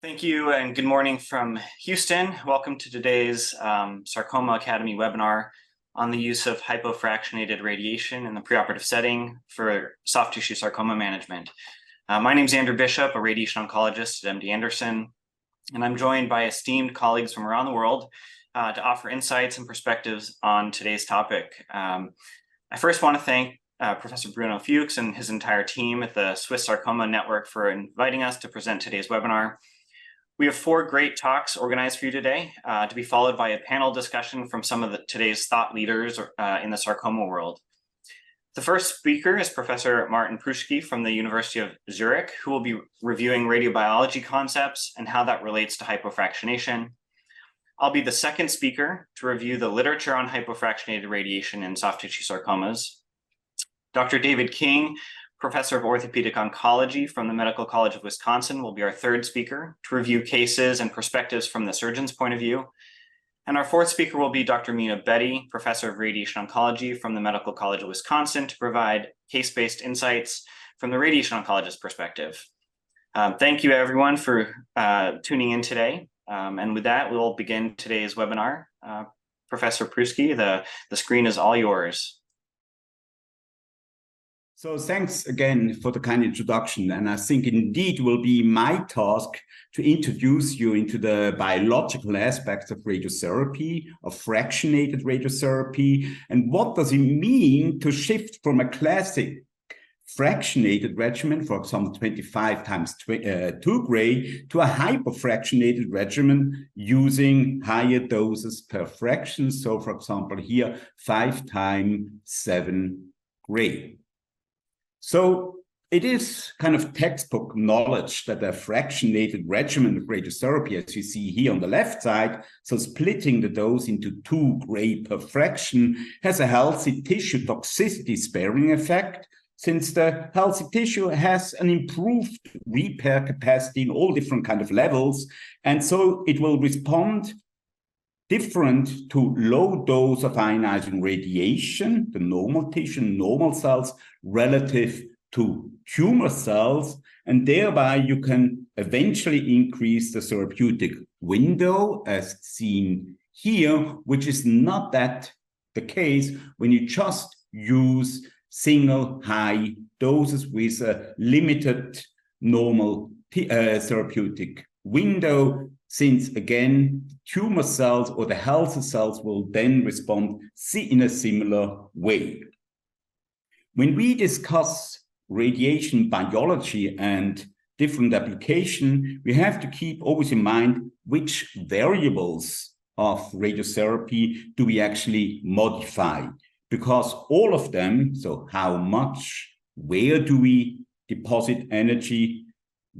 Thank you and good morning from Houston. Welcome to today's Sarcoma Academy webinar on the use of hypofractionated radiation in the preoperative setting for soft tissue sarcoma management. My name is Andrew Bishop, a radiation oncologist at MD Anderson, and I'm joined by esteemed colleagues from around the world to offer insights and perspectives on today's topic. I first want to thank Professor Bruno Fuchs and his entire team at the Swiss Sarcoma Network for inviting us to present today's webinar. We have 4 great talks organized for you today, to be followed by a panel discussion from some of today's thought leaders in the sarcoma world. The first speaker is Professor Martin Pruschy from the University of Zurich, who will be reviewing radiobiology concepts and how that relates to hypofractionation. I'll be the second speaker to review the literature on hypofractionated radiation in soft tissue sarcomas. Dr. David King, Professor of Orthopedic Oncology from the Medical College of Wisconsin, will be our third speaker to review cases and perspectives from the surgeon's point of view. And our fourth speaker will be Dr. Meena Bedi, Professor of Radiation Oncology from the Medical College of Wisconsin, to provide case-based insights from the radiation oncologist perspective. Thank you, everyone, for tuning in today. And with that, we'll begin today's webinar. Professor Pruschy, the screen is all yours. So thanks again for the kind introduction. And I think indeed will be my task to introduce you into the biological aspects of radiotherapy, of fractionated radiotherapy, and what does it mean to shift from a classic fractionated regimen, for example, 25 times 2 gray, to a hypofractionated regimen using higher doses per fraction. So for example, here 5 times 7 gray. So it is kind of textbook knowledge that a fractionated regimen of radiotherapy, as you see here on the left side, so splitting the dose into 2 gray per fraction, has a healthy tissue toxicity sparing effect, since the healthy tissue has an improved repair capacity in all different kind of levels, and so it will respond different to low dose of ionizing radiation, the normal tissue, normal cells, relative to tumor cells, and thereby you can eventually increase the therapeutic window as seen here, which is not that the case when you just use single high doses with a limited normal therapeutic window, since again, tumor cells or the healthy cells will then respond in a similar way. When we discuss radiation biology and different application, we have to keep always in mind which variables of radiotherapy do we actually modify, because all of them, so how much, where do we deposit energy,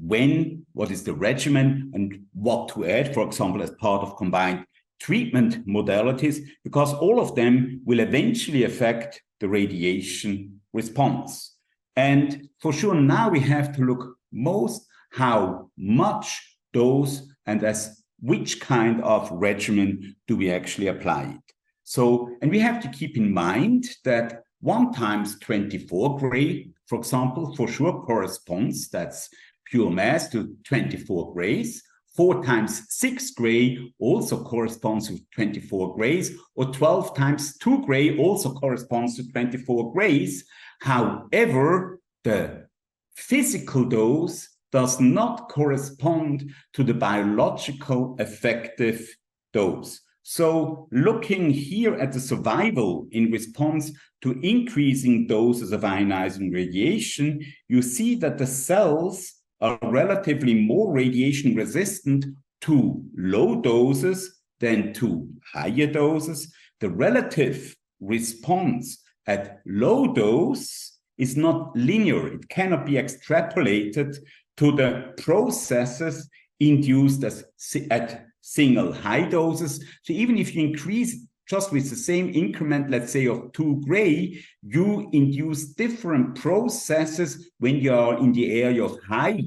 when, what is the regimen, and what to add, for example, as part of combined treatment modalities, because all of them will eventually affect the radiation response. And for sure, now we have to look most how much dose and as which kind of regimen do we actually apply it. So, and we have to keep in mind that 1 times 24 gray, for example, for sure corresponds, that's pure mass, to 24 grays. 4 times 6 gray also corresponds to 24 grays, or 12 times 2 gray also corresponds to 24 grays. However, the physical dose does not correspond to the biological effective dose. So looking here at the survival in response to increasing doses of ionizing radiation, you see that the cells are relatively more radiation resistant to low doses than to higher doses. The relative response at low dose is not linear. It cannot be extrapolated to the processes induced at single high doses. So even if you increase just with the same increment, let's say of 2 gray, you induce different processes when you are in the area of high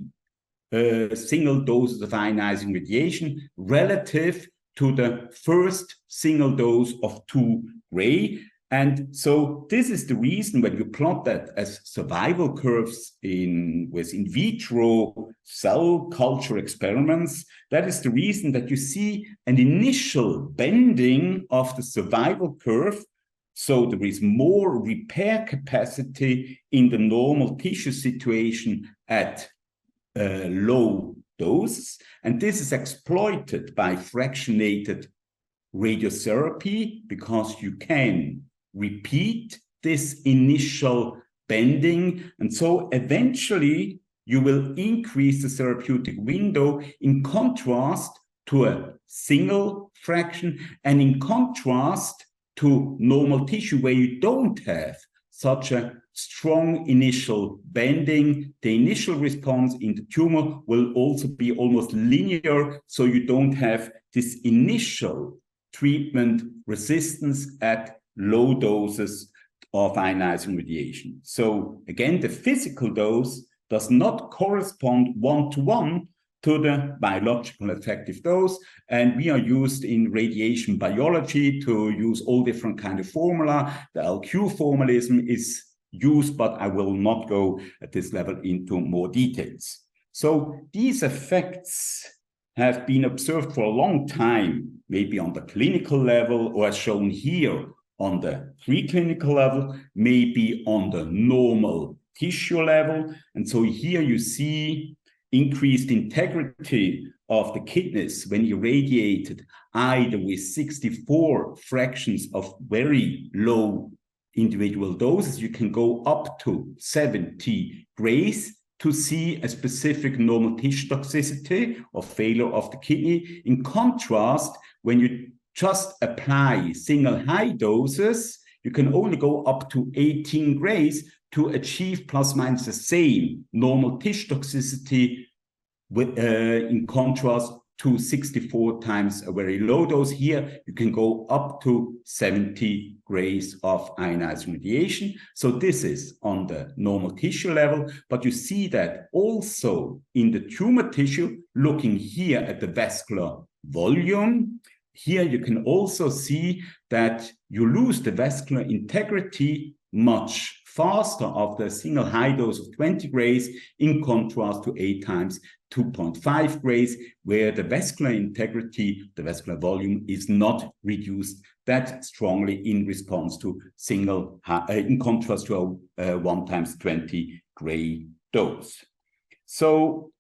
single doses of ionizing radiation relative to the first single dose of 2 gray. And so this is the reason when you plot that as survival curves with in vitro cell culture experiments, that is the reason that you see an initial bending of the survival curve. So there is more repair capacity in the normal tissue situation at low doses. And this is exploited by fractionated radiotherapy because you can repeat this initial bending. And so eventually you will increase the therapeutic window in contrast to a single fraction and in contrast to normal tissue where you don't have such a strong initial bending. The initial response in the tumor will also be almost linear, so you don't have this initial treatment resistance at low doses of ionizing radiation. So again, the physical dose does not correspond one-to-one to the biological effective dose. And we are used in radiation biology to use all different kind of formula. The LQ formalism is used, but I will not go at this level into more details. So these effects have been observed for a long time, maybe on the clinical level, or as shown here on the preclinical level, maybe on the normal tissue level. And so here you see increased integrity of the kidneys when irradiated either with 64 fractions of very low individual doses. You can go up to 70 grays to see a specific normal tissue toxicity or failure of the kidney. In contrast, when you just apply single high doses, you can only go up to 18 grays to achieve plus minus the same normal tissue toxicity with, in contrast to 64 times a very low dose. Here, you can go up to 70 grays of ionizing radiation. So this is on the normal tissue level, but you see that also in the tumor tissue, looking here at the vascular volume, here you can also see that you lose the vascular integrity much faster after a single high dose of 20 grays in contrast to 8 times 2.5 grays, where the vascular integrity, the vascular volume is not reduced that strongly in response to in contrast to a 1 times 20 gray dose. So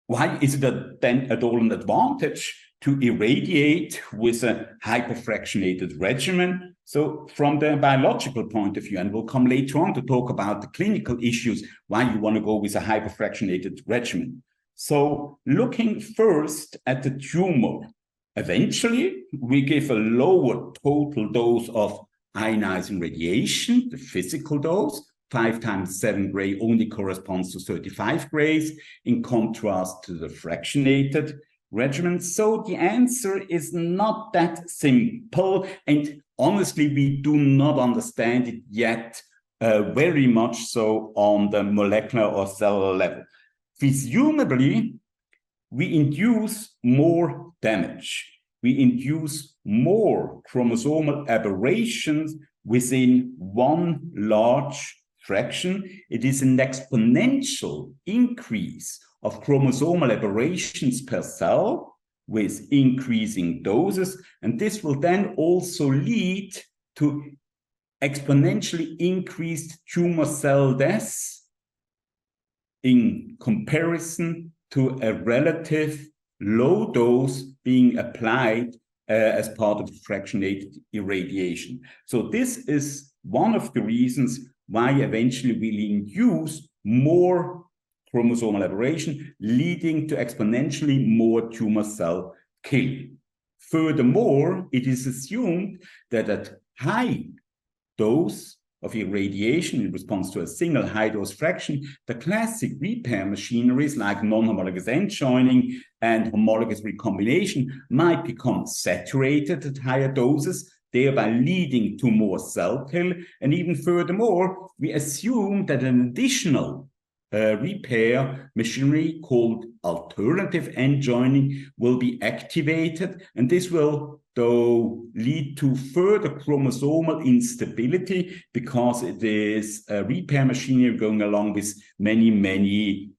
why is it then at all an advantage to irradiate with a hypofractionated regimen? So from the biological point of view, and we'll come later on to talk about the clinical issues, why you want to go with a hypofractionated regimen. So looking first at the tumor, eventually we give a lower total dose of ionizing radiation, the physical dose. 5 times 7 gray only corresponds to 35 grays, in contrast to the fractionated regimen. So the answer is not that simple, and honestly, we do not understand it yet very much so on the molecular or cellular level. Presumably, we induce more damage. We induce more chromosomal aberrations within one large fraction. It is an exponential increase of chromosomal aberrations per cell with increasing doses, and this will then also lead to exponentially increased tumor cell deaths in comparison to a relative low dose being applied as part of fractionated irradiation. So this is one of the reasons why eventually we'll induce more chromosomal aberration, leading to exponentially more tumor cell killing. Furthermore, it is assumed that at high dose of irradiation in response to a single high-dose fraction, the classic repair machineries like non-homologous end joining and homologous recombination might become saturated at higher doses, thereby leading to more cell kill. And even furthermore, we assume that an additional repair machinery called alternative end joining will be activated, and this will though lead to further chromosomal instability because it is a repair machinery going along with many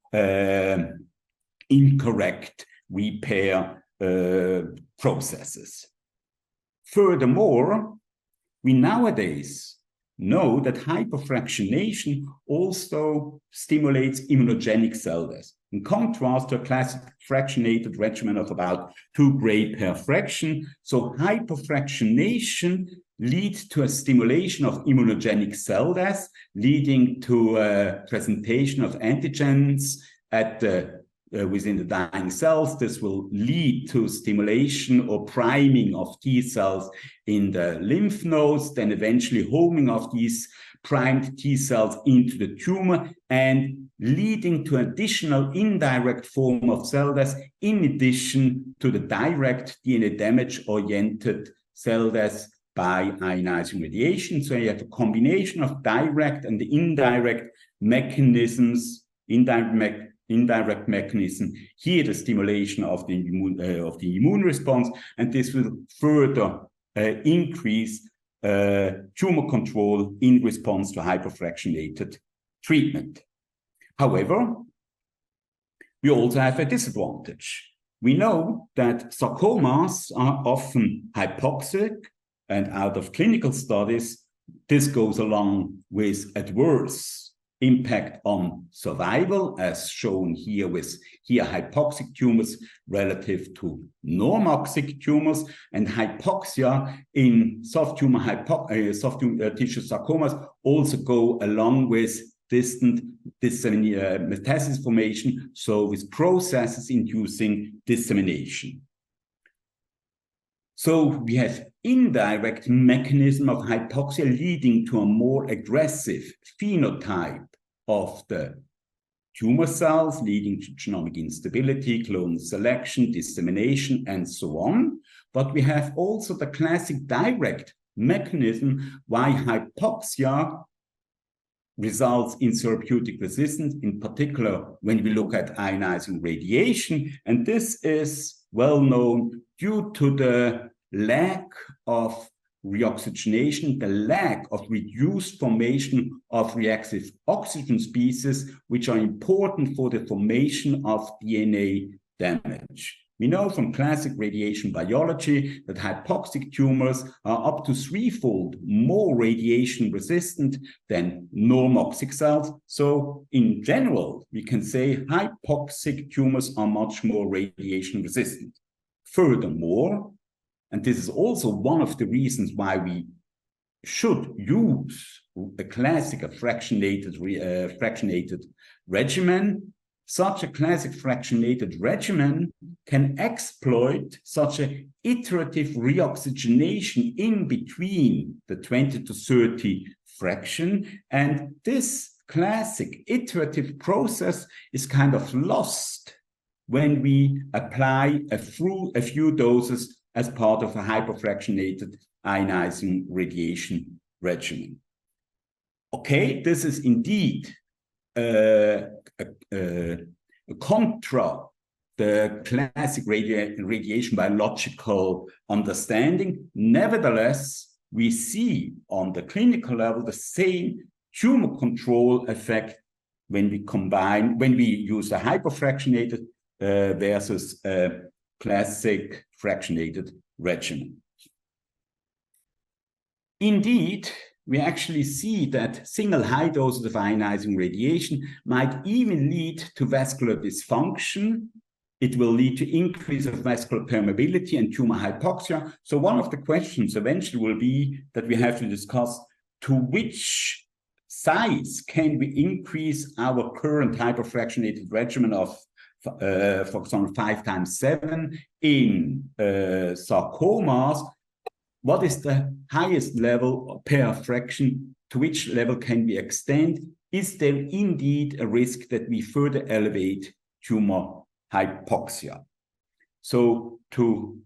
incorrect repair processes. Furthermore, we nowadays know that hypofractionation also stimulates immunogenic cell death. In contrast to a classic fractionated regimen of about 2 gray per fraction, so hypofractionation leads to a stimulation of immunogenic cell death, leading to a presentation of antigens at the within the dying cells. This will lead to stimulation or priming of T cells in the lymph nodes, then eventually homing of these primed T cells into the tumor and leading to additional indirect form of cell death in addition to the direct DNA damage-oriented cell death by ionizing radiation. So you have a combination of direct and indirect mechanisms, indirect mechanism, here the stimulation of the immune response, and this will further increase tumor control in response to hypofractionated treatment. However, we also have a disadvantage. We know that sarcomas are often hypoxic, and out of clinical studies, this goes along with adverse impact on survival, as shown here with hypoxic tumors relative to normoxic tumors, and hypoxia in soft tissue sarcomas also go along with distant metastasis formation, so with processes inducing dissemination. So we have indirect mechanism of hypoxia leading to a more aggressive phenotype of the tumor cells, leading to genomic instability, clone selection, dissemination, and so on. But we have also the classic direct mechanism why hypoxia results in therapeutic resistance, in particular when we look at ionizing radiation. And this is well known due to the lack of reoxygenation, the lack of reduced formation of reactive oxygen species, which are important for the formation of DNA damage. We know from classic radiation biology that hypoxic tumors are up to 3-fold more radiation resistant than normoxic cells. So in general, we can say hypoxic tumors are much more radiation resistant. Furthermore, and this is also one of the reasons why we should use a classic fractionated regimen. Such a classic fractionated regimen can exploit such an iterative reoxygenation in between the 20 to 30 fraction. And this classic iterative process is kind of lost when we apply a few doses as part of a hypofractionated ionizing radiation regimen. Okay, this is indeed contra the classic radiation biological understanding. Nevertheless, we see on the clinical level the same tumor control effect when we use a hypofractionated versus a classic fractionated regimen. Indeed, we actually see that single high doses of ionizing radiation might even lead to vascular dysfunction. It will lead to increase of vascular permeability and tumor hypoxia. So one of the questions eventually will be that we have to discuss to which size can we increase our current hypofractionated regimen of for example, 5x7 in sarcomas. What is the highest level per fraction? To which level can we extend? Is there indeed a risk that we further elevate tumor hypoxia? So to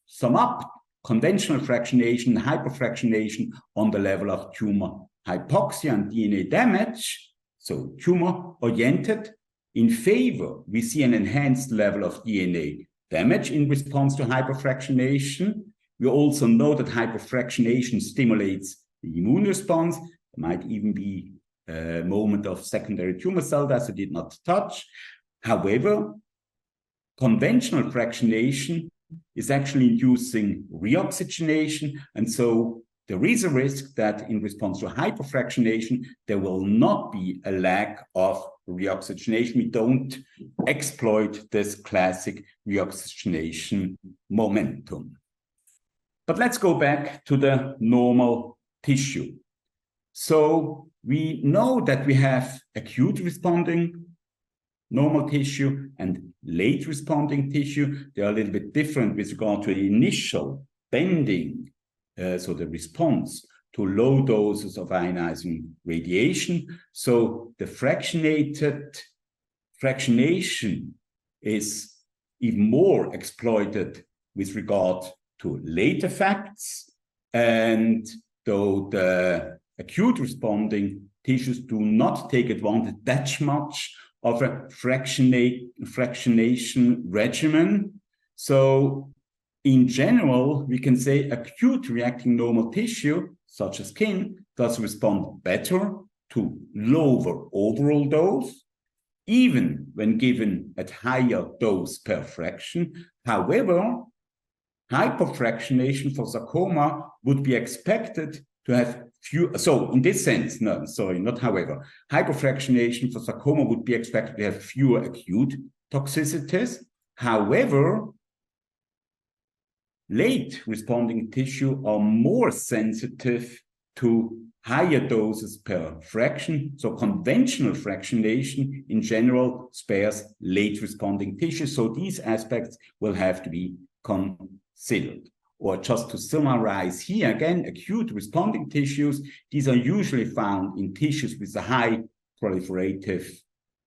sum up, conventional fractionation, hypofractionation on the level of tumor hypoxia and DNA damage so tumor-oriented. In favor, we see an enhanced level of DNA damage in response to hypofractionation. We also know that hypofractionation stimulates the immune response. There might even be a moment of secondary tumor cell death I did not touch. However, conventional fractionation is actually inducing reoxygenation, and so there is a risk that in response to hypofractionation, there will not be a lack of reoxygenation. We don't exploit this classic reoxygenation momentum. But let's go back to the normal tissue. So we know that we have acute responding normal tissue and late responding tissue. They are a little bit different with regard to the initial bending, so the response to low doses of ionizing radiation. So the fractionation is even more exploited with regard to late effects. And though the acute responding tissues do not take advantage that much of a fractionation regimen. So in general, we can say acute reacting normal tissue, such as skin, does respond better to lower overall dose, even when given at higher dose per fraction. However, hypofractionation for sarcoma would be expected to have few. So in this sense, no, sorry, not however, hypofractionation for sarcoma would be expected to have fewer acute toxicities. However, late responding tissue are more sensitive to higher doses per fraction. So conventional fractionation in general spares late responding tissue. So these aspects will have to be considered. Or just to summarize here again, acute responding tissues, these are usually found in tissues with a high proliferative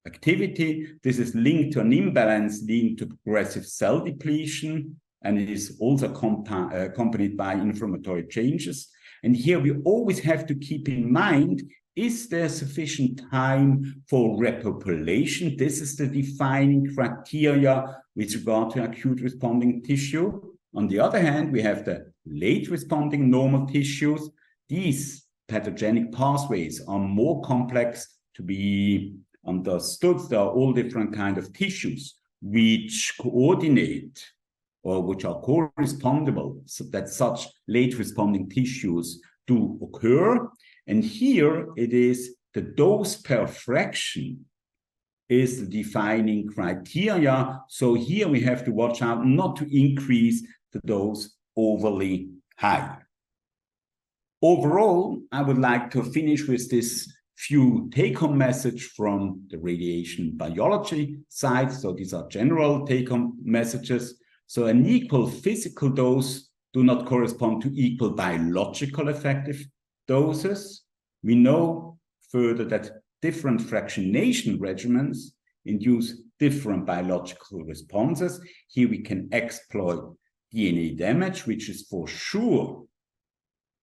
activity. This is linked to an imbalance leading to progressive cell depletion, and it is also accompanied by inflammatory changes. And here we always have to keep in mind, is there sufficient time for repopulation? This is the defining criteria with regard to acute responding tissue. On the other hand, we have the late responding normal tissues. These pathogenic pathways are more complex to be understood. There are all different kinds of tissues which coordinate or which are correspondable, so that such late responding tissues do occur. And here it is the dose per fraction is the defining criteria. So here we have to watch out not to increase the dose overly high. Overall, I would like to finish with this few take-home message from the radiation biology side. So these are general take-home messages. So an equal physical dose do not correspond to equal biological effective doses. We know further that different fractionation regimens induce different biological responses. Here we can exploit DNA damage, which is for sure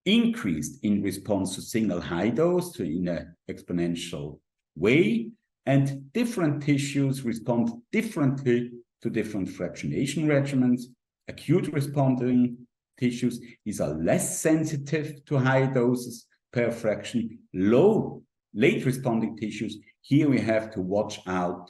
increased in response to single high dose in an exponential way. And different tissues respond differently to different fractionation regimens. Acute responding tissues, these are less sensitive to high doses per fraction. Late responding tissues, here we have to watch out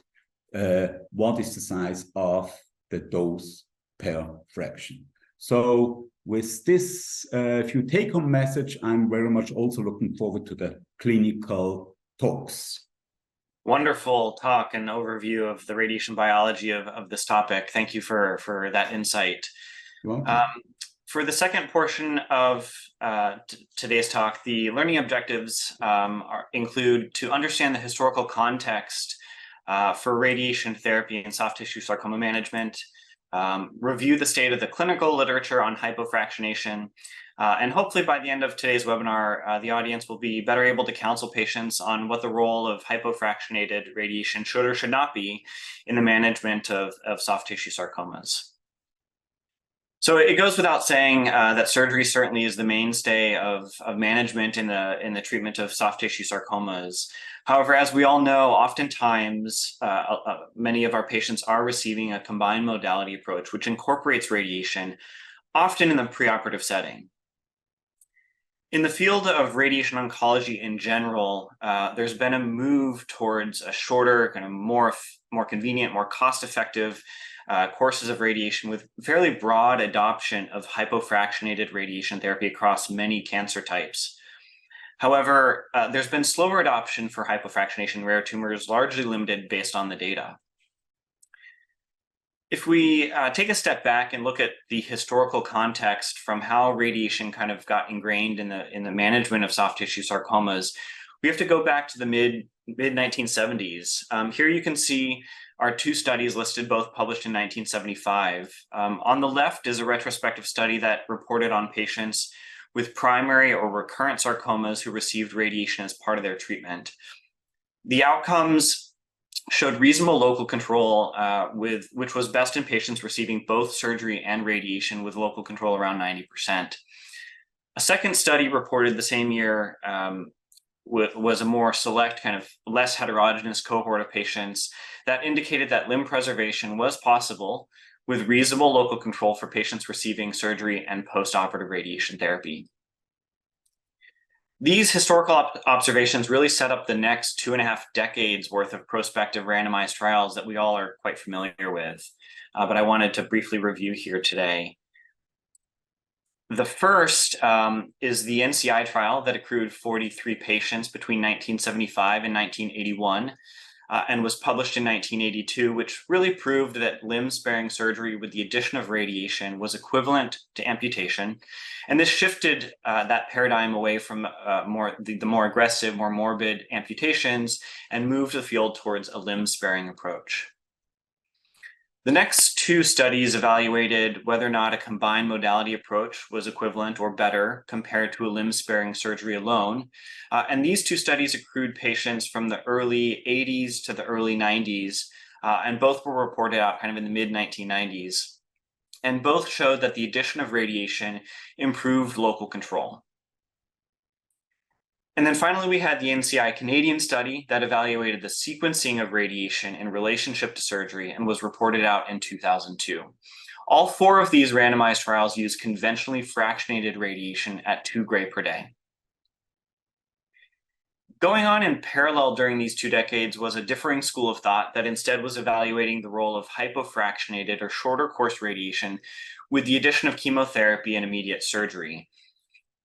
what is the size of the dose per fraction. So with this few take-home message, I'm very much also looking forward to the clinical talks. Wonderful talk and overview of the radiation biology of this topic. Thank you for that insight. For the second portion of today's talk, the learning objectives include to understand the historical context for radiation therapy and soft tissue sarcoma management, review the state of the clinical literature on hypofractionation, and hopefully by the end of today's webinar, the audience will be better able to counsel patients on what the role of hypofractionated radiation should or should not be in the management of soft tissue sarcomas. So it goes without saying that surgery certainly is the mainstay of management in the treatment of soft tissue sarcomas. However, as we all know, oftentimes many of our patients are receiving a combined modality approach, which incorporates radiation, often in the preoperative setting. In the field of radiation oncology in general, there's been a move towards a shorter, kind of more convenient, more cost-effective courses of radiation with fairly broad adoption of hypofractionated radiation therapy across many cancer types. However, there's been slower adoption for hypofractionation in rare tumors, largely limited based on the data. If we take a step back and look at the historical context from how radiation kind of got ingrained in the management of soft tissue sarcomas, we have to go back to the mid 1970s. Here you can see our two studies listed, both published in 1975. On the left is a retrospective study that reported on patients with primary or recurrent sarcomas who received radiation as part of their treatment. The outcomes showed reasonable local control, which was best in patients receiving both surgery and radiation, with local control around 90%. A second study reported the same year was a more select, kind of less heterogeneous cohort of patients that indicated that limb preservation was possible with reasonable local control for patients receiving surgery and post-operative radiation therapy. These historical observations really set up the next 2.5 decades worth of prospective randomized trials that we all are quite familiar with, but I wanted to briefly review here today. The first is the NCI trial that accrued 43 patients between 1975 and 1981 and was published in 1982, which really proved that limb-sparing surgery with the addition of radiation was equivalent to amputation. And this shifted that paradigm away from the more aggressive, more morbid amputations and moved the field towards a limb-sparing approach. The next two studies evaluated whether or not a combined modality approach was equivalent or better compared to a limb-sparing surgery alone. And these two studies accrued patients from the early 80s to the early 90s, and both were reported out kind of in the mid-1990s. And both showed that the addition of radiation improved local control. And then finally, we had the NCI Canadian study that evaluated the sequencing of radiation in relationship to surgery and was reported out in 2002. All 4 of these randomized trials used conventionally fractionated radiation at 2 gray per day. Going on in parallel during these 2 decades was a differing school of thought that instead was evaluating the role of hypofractionated or shorter course radiation with the addition of chemotherapy and immediate surgery.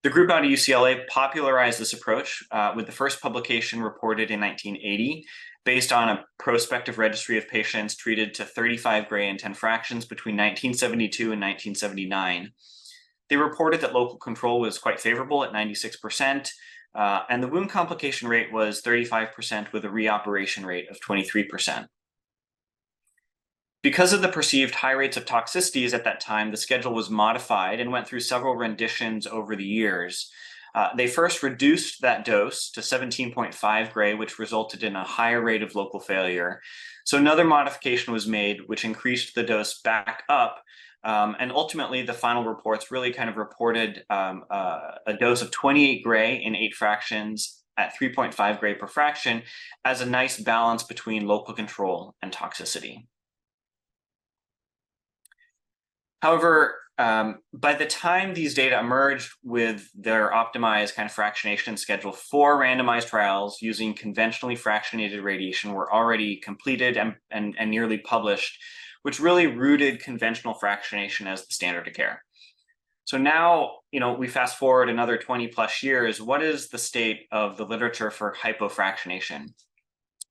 The group out of UCLA popularized this approach with the first publication reported in 1980, based on a prospective registry of patients treated to 35 gray and 10 fractions between 1972 and 1979. They reported that local control was quite favorable at 96%, and the wound complication rate was 35% with a reoperation rate of 23%. Because of the perceived high rates of toxicities at that time, the schedule was modified and went through several renditions over the years. They first reduced that dose to 17.5 gray, which resulted in a higher rate of local failure. So another modification was made, which increased the dose back up. And ultimately, the final reports really kind of reported a dose of 28 gray in 8 fractions at 3.5 gray per fraction as a nice balance between local control and toxicity. However, by the time these data emerged with their optimized kind of fractionation schedule, 4 randomized trials using conventionally fractionated radiation were already completed and nearly published, which really rooted conventional fractionation as the standard of care. So now, we fast forward another 20 plus years. What is the state of the literature for hypofractionation?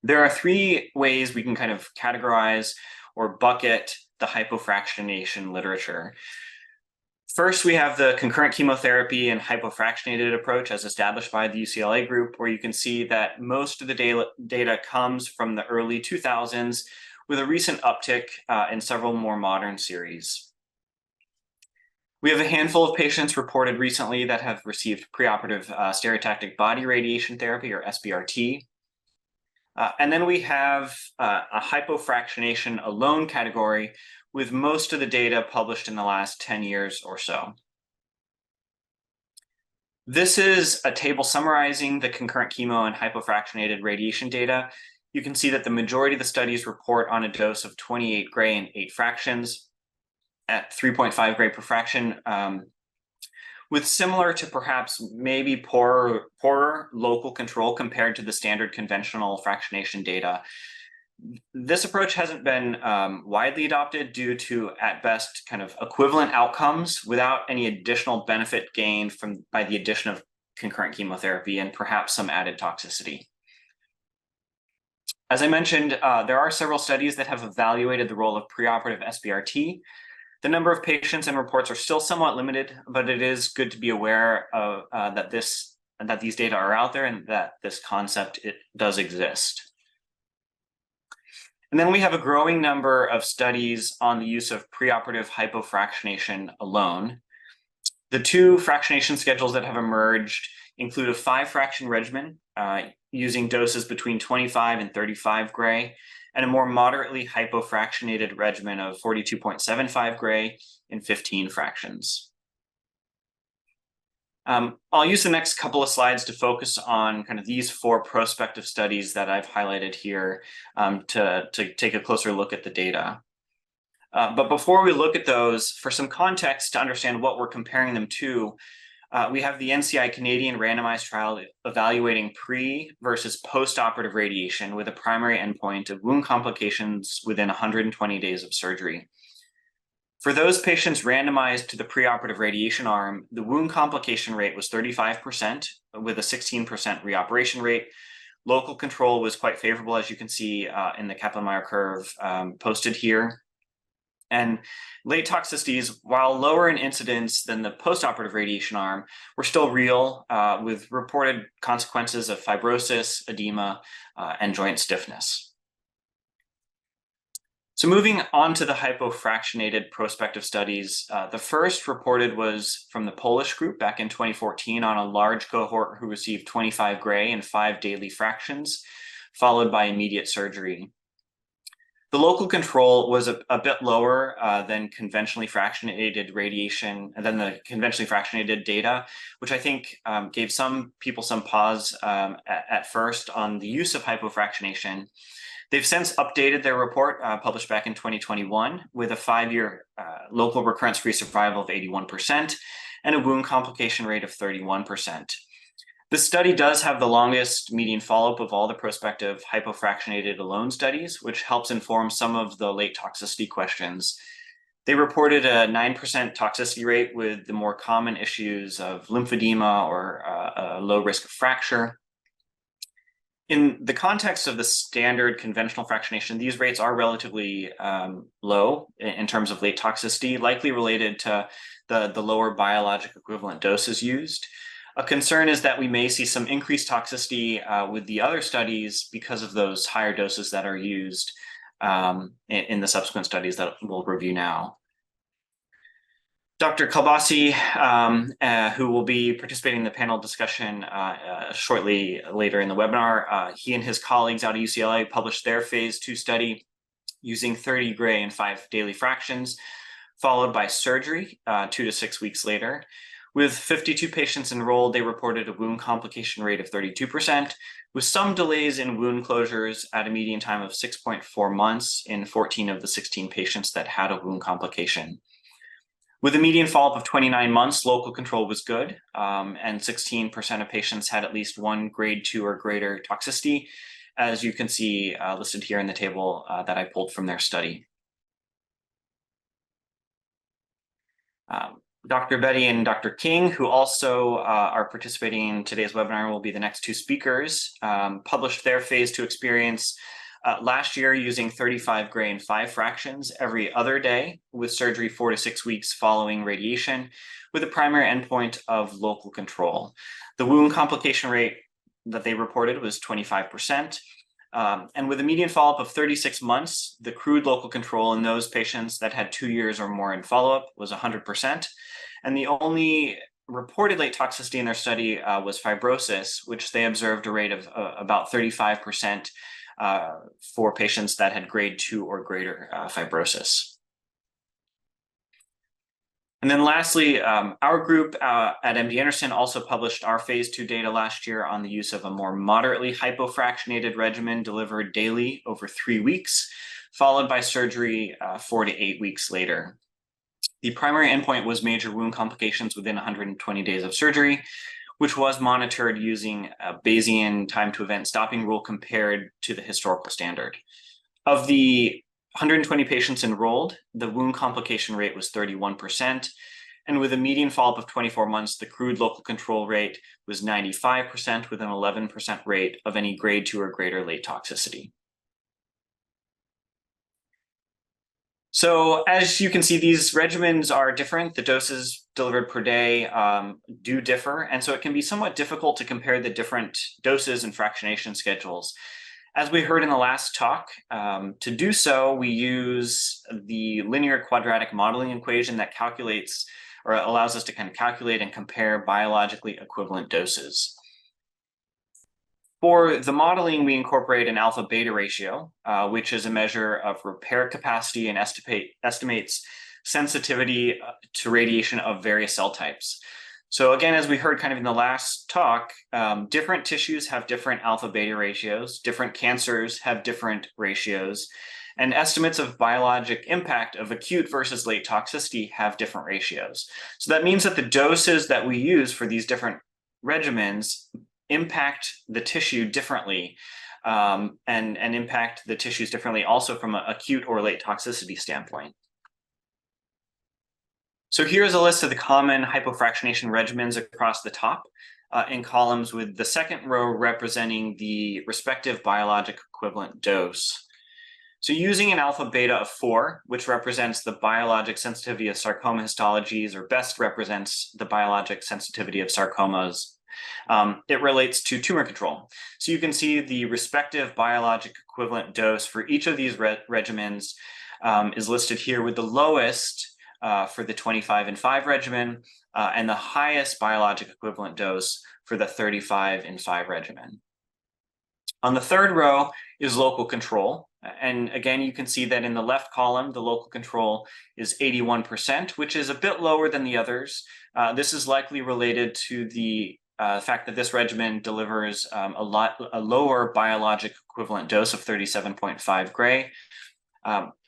There are 3 ways we can kind of categorize or bucket the hypofractionation literature. First, we have the concurrent chemotherapy and hypofractionated approach as established by the UCLA group, where you can see that most of the data comes from the early 2000s with a recent uptick in several more modern series. We have a handful of patients reported recently that have received preoperative stereotactic body radiation therapy, or SBRT. And then we have a hypofractionation alone category, with most of the data published in the last 10 years or so. This is a table summarizing the concurrent chemo and hypofractionated radiation data. You can see that the majority of the studies report on a dose of 28 gray and 8 fractions at 3.5 gray per fraction, with similar to perhaps maybe poorer local control compared to the standard conventional fractionation data. This approach hasn't been widely adopted due to, at best, kind of equivalent outcomes without any additional benefit gained by the addition of concurrent chemotherapy and perhaps some added toxicity. As I mentioned, there are several studies that have evaluated the role of preoperative SBRT. The number of patients and reports are still somewhat limited, but it is good to be aware of that these data are out there and that this concept does exist. And then we have a growing number of studies on the use of preoperative hypofractionation alone. The two fractionation schedules that have emerged include a 5-fraction regimen using doses between 25 and 35 gray, and a more moderately hypofractionated regimen of 42.75 gray in 15 fractions. I'll use the next couple of slides to focus on kind of these 4 prospective studies that I've highlighted here to take a closer look at the data. But before we look at those, for some context to understand what we're comparing them to, we have the NCI Canadian randomized trial evaluating pre versus post-operative radiation with a primary endpoint of wound complications within 120 days of surgery. For those patients randomized to the preoperative radiation arm, the wound complication rate was 35% with a 16% reoperation rate. Local control was quite favorable, as you can see in the Kaplan-Meier curve posted here. And late toxicities, while lower in incidence than the postoperative radiation arm, were still real with reported consequences of fibrosis, edema, and joint stiffness. So moving on to the hypofractionated prospective studies, the first reported was from the Polish group back in 2014 on a large cohort who received 25 gray and 5 daily fractions, followed by immediate surgery. The local control was a bit lower than conventionally fractionated radiation, than the conventionally fractionated data, which I think gave some people some pause at first on the use of hypofractionation. They've since updated their report, published back in 2021, with a 5-year local recurrence-free survival of 81% and a wound complication rate of 31%. This study does have the longest median follow-up of all the prospective hypofractionated alone studies, which helps inform some of the late toxicity questions. They reported a 9% toxicity rate with the more common issues of lymphedema or a low risk of fracture. In the context of the standard conventional fractionation, these rates are relatively low in terms of late toxicity, likely related to the lower biologic equivalent doses used. A concern is that we may see some increased toxicity with the other studies because of those higher doses that are used in the subsequent studies that we'll review now. Dr. Kalbasi, who will be participating in the panel discussion shortly later in the webinar, he and his colleagues out of UCLA published their phase 2 study using 30 gray and 5 daily fractions, followed by surgery 2 to 6 weeks later. With 52 patients enrolled, they reported a wound complication rate of 32%, with some delays in wound closures at a median time of 6.4 months in 14 of the 16 patients that had a wound complication. With a median follow-up of 29 months, local control was good, and 16% of patients had at least 1 grade 2 or greater toxicity, as you can see listed here in the table that I pulled from their study. Dr. Bedi and Dr. King, who also are participating in today's webinar, will be the next 2 speakers, published their phase 2 experience last year using 35 gray and 5 fractions every other day with surgery 4 to 6 weeks following radiation, with a primary endpoint of local control. The wound complication rate that they reported was 25%. And with a median follow-up of 36 months, the crude local control in those patients that had 2 years or more in follow-up was 100%. And the only reported late toxicity in their study was fibrosis, which they observed a rate of about 35% for patients that had grade 2 or greater fibrosis. And then lastly, our group at MD Anderson also published our phase 2 data last year on the use of a more moderately hypofractionated regimen delivered daily over 3 weeks, followed by surgery 4 to 8 weeks later. The primary endpoint was major wound complications within 120 days of surgery, which was monitored using a Bayesian time to event stopping rule compared to the historical standard. Of the 120 patients enrolled, the wound complication rate was 31%, and with a median follow-up of 24 months, the crude local control rate was 95% with an 11% rate of any grade 2 or greater late toxicity. So as you can see, these regimens are different. The doses delivered per day do differ, and so it can be somewhat difficult to compare the different doses and fractionation schedules. As we heard in the last talk, to do so, we use the linear quadratic modeling equation that calculates or allows us to kind of calculate and compare biologically equivalent doses. For the modeling, we incorporate an alpha-beta ratio, which is a measure of repair capacity and estimates sensitivity to radiation of various cell types. So again, as we heard kind of in the last talk, different tissues have different alpha-beta ratios, different cancers have different ratios, and estimates of biologic impact of acute versus late toxicity have different ratios. So that means that the doses that we use for these different regimens impact the tissue differently and impact the tissues differently also from an acute or late toxicity standpoint. So here's a list of the common hypofractionation regimens across the top in columns, with the second row representing the respective biologic equivalent dose. So using an alpha beta of 4, which represents the biologic sensitivity of sarcoma histologies, or best represents the biologic sensitivity of sarcomas, it relates to tumor control. So you can see the respective biologic equivalent dose for each of these regimens is listed here, with the lowest for the 25 and 5 regimen and the highest biologic equivalent dose for the 35 and 5 regimen. On the third row is local control. And again, you can see that in the left column, the local control is 81%, which is a bit lower than the others. This is likely related to the fact that this regimen delivers a lower biologic equivalent dose of 37.5 gray,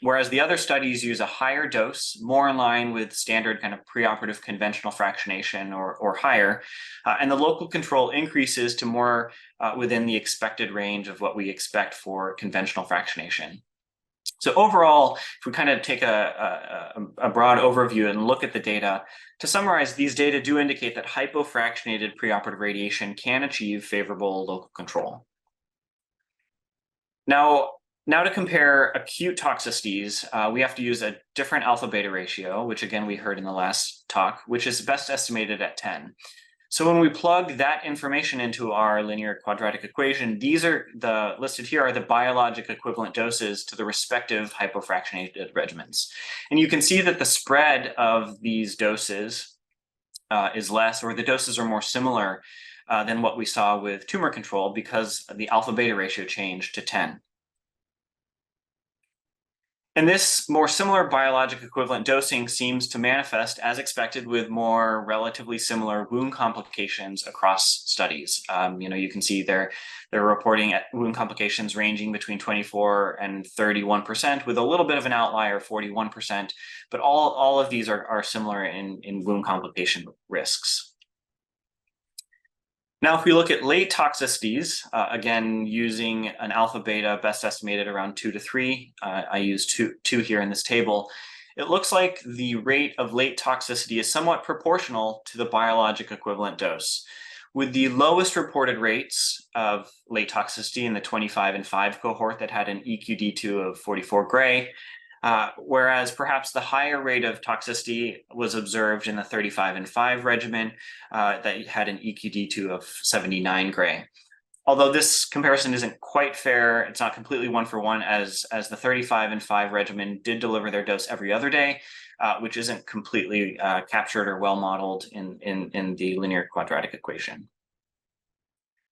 whereas the other studies use a higher dose, more in line with standard kind of preoperative conventional fractionation or higher, and the local control increases to more within the expected range of what we expect for conventional fractionation. So overall, if we kind of take a broad overview and look at the data, to summarize, these data do indicate that hypofractionated preoperative radiation can achieve favorable local control. Now to compare acute toxicities, we have to use a different alpha-beta ratio, which again we heard in the last talk, which is best estimated at 10. So when we plug that information into our linear quadratic equation, these are listed here are the biologic equivalent doses to the respective hypofractionated regimens. And you can see that the spread of these doses is less, or the doses are more similar than what we saw with tumor control, because the alpha-beta ratio changed to 10. And this more similar biologic equivalent dosing seems to manifest as expected with more relatively similar wound complications across studies. You can see they're reporting at wound complications ranging between 24 and 31%, with a little bit of an outlier, 41%. But all of these are similar in wound complication risks. Now, if we look at late toxicities, again, using an alpha beta best estimated around 2 to 3, I use two here in this table, it looks like the rate of late toxicity is somewhat proportional to the biologic equivalent dose, with the lowest reported rates of late toxicity in the 25 and 5 cohort that had an EQD2 of 44 gray, whereas perhaps the higher rate of toxicity was observed in the 35 and 5 regimen that had an EQD2 of 79 gray. Although this comparison isn't quite fair, it's not completely one for one, as the 35 and 5 regimen did deliver their dose every other day, which isn't completely captured or well modeled in the linear quadratic equation.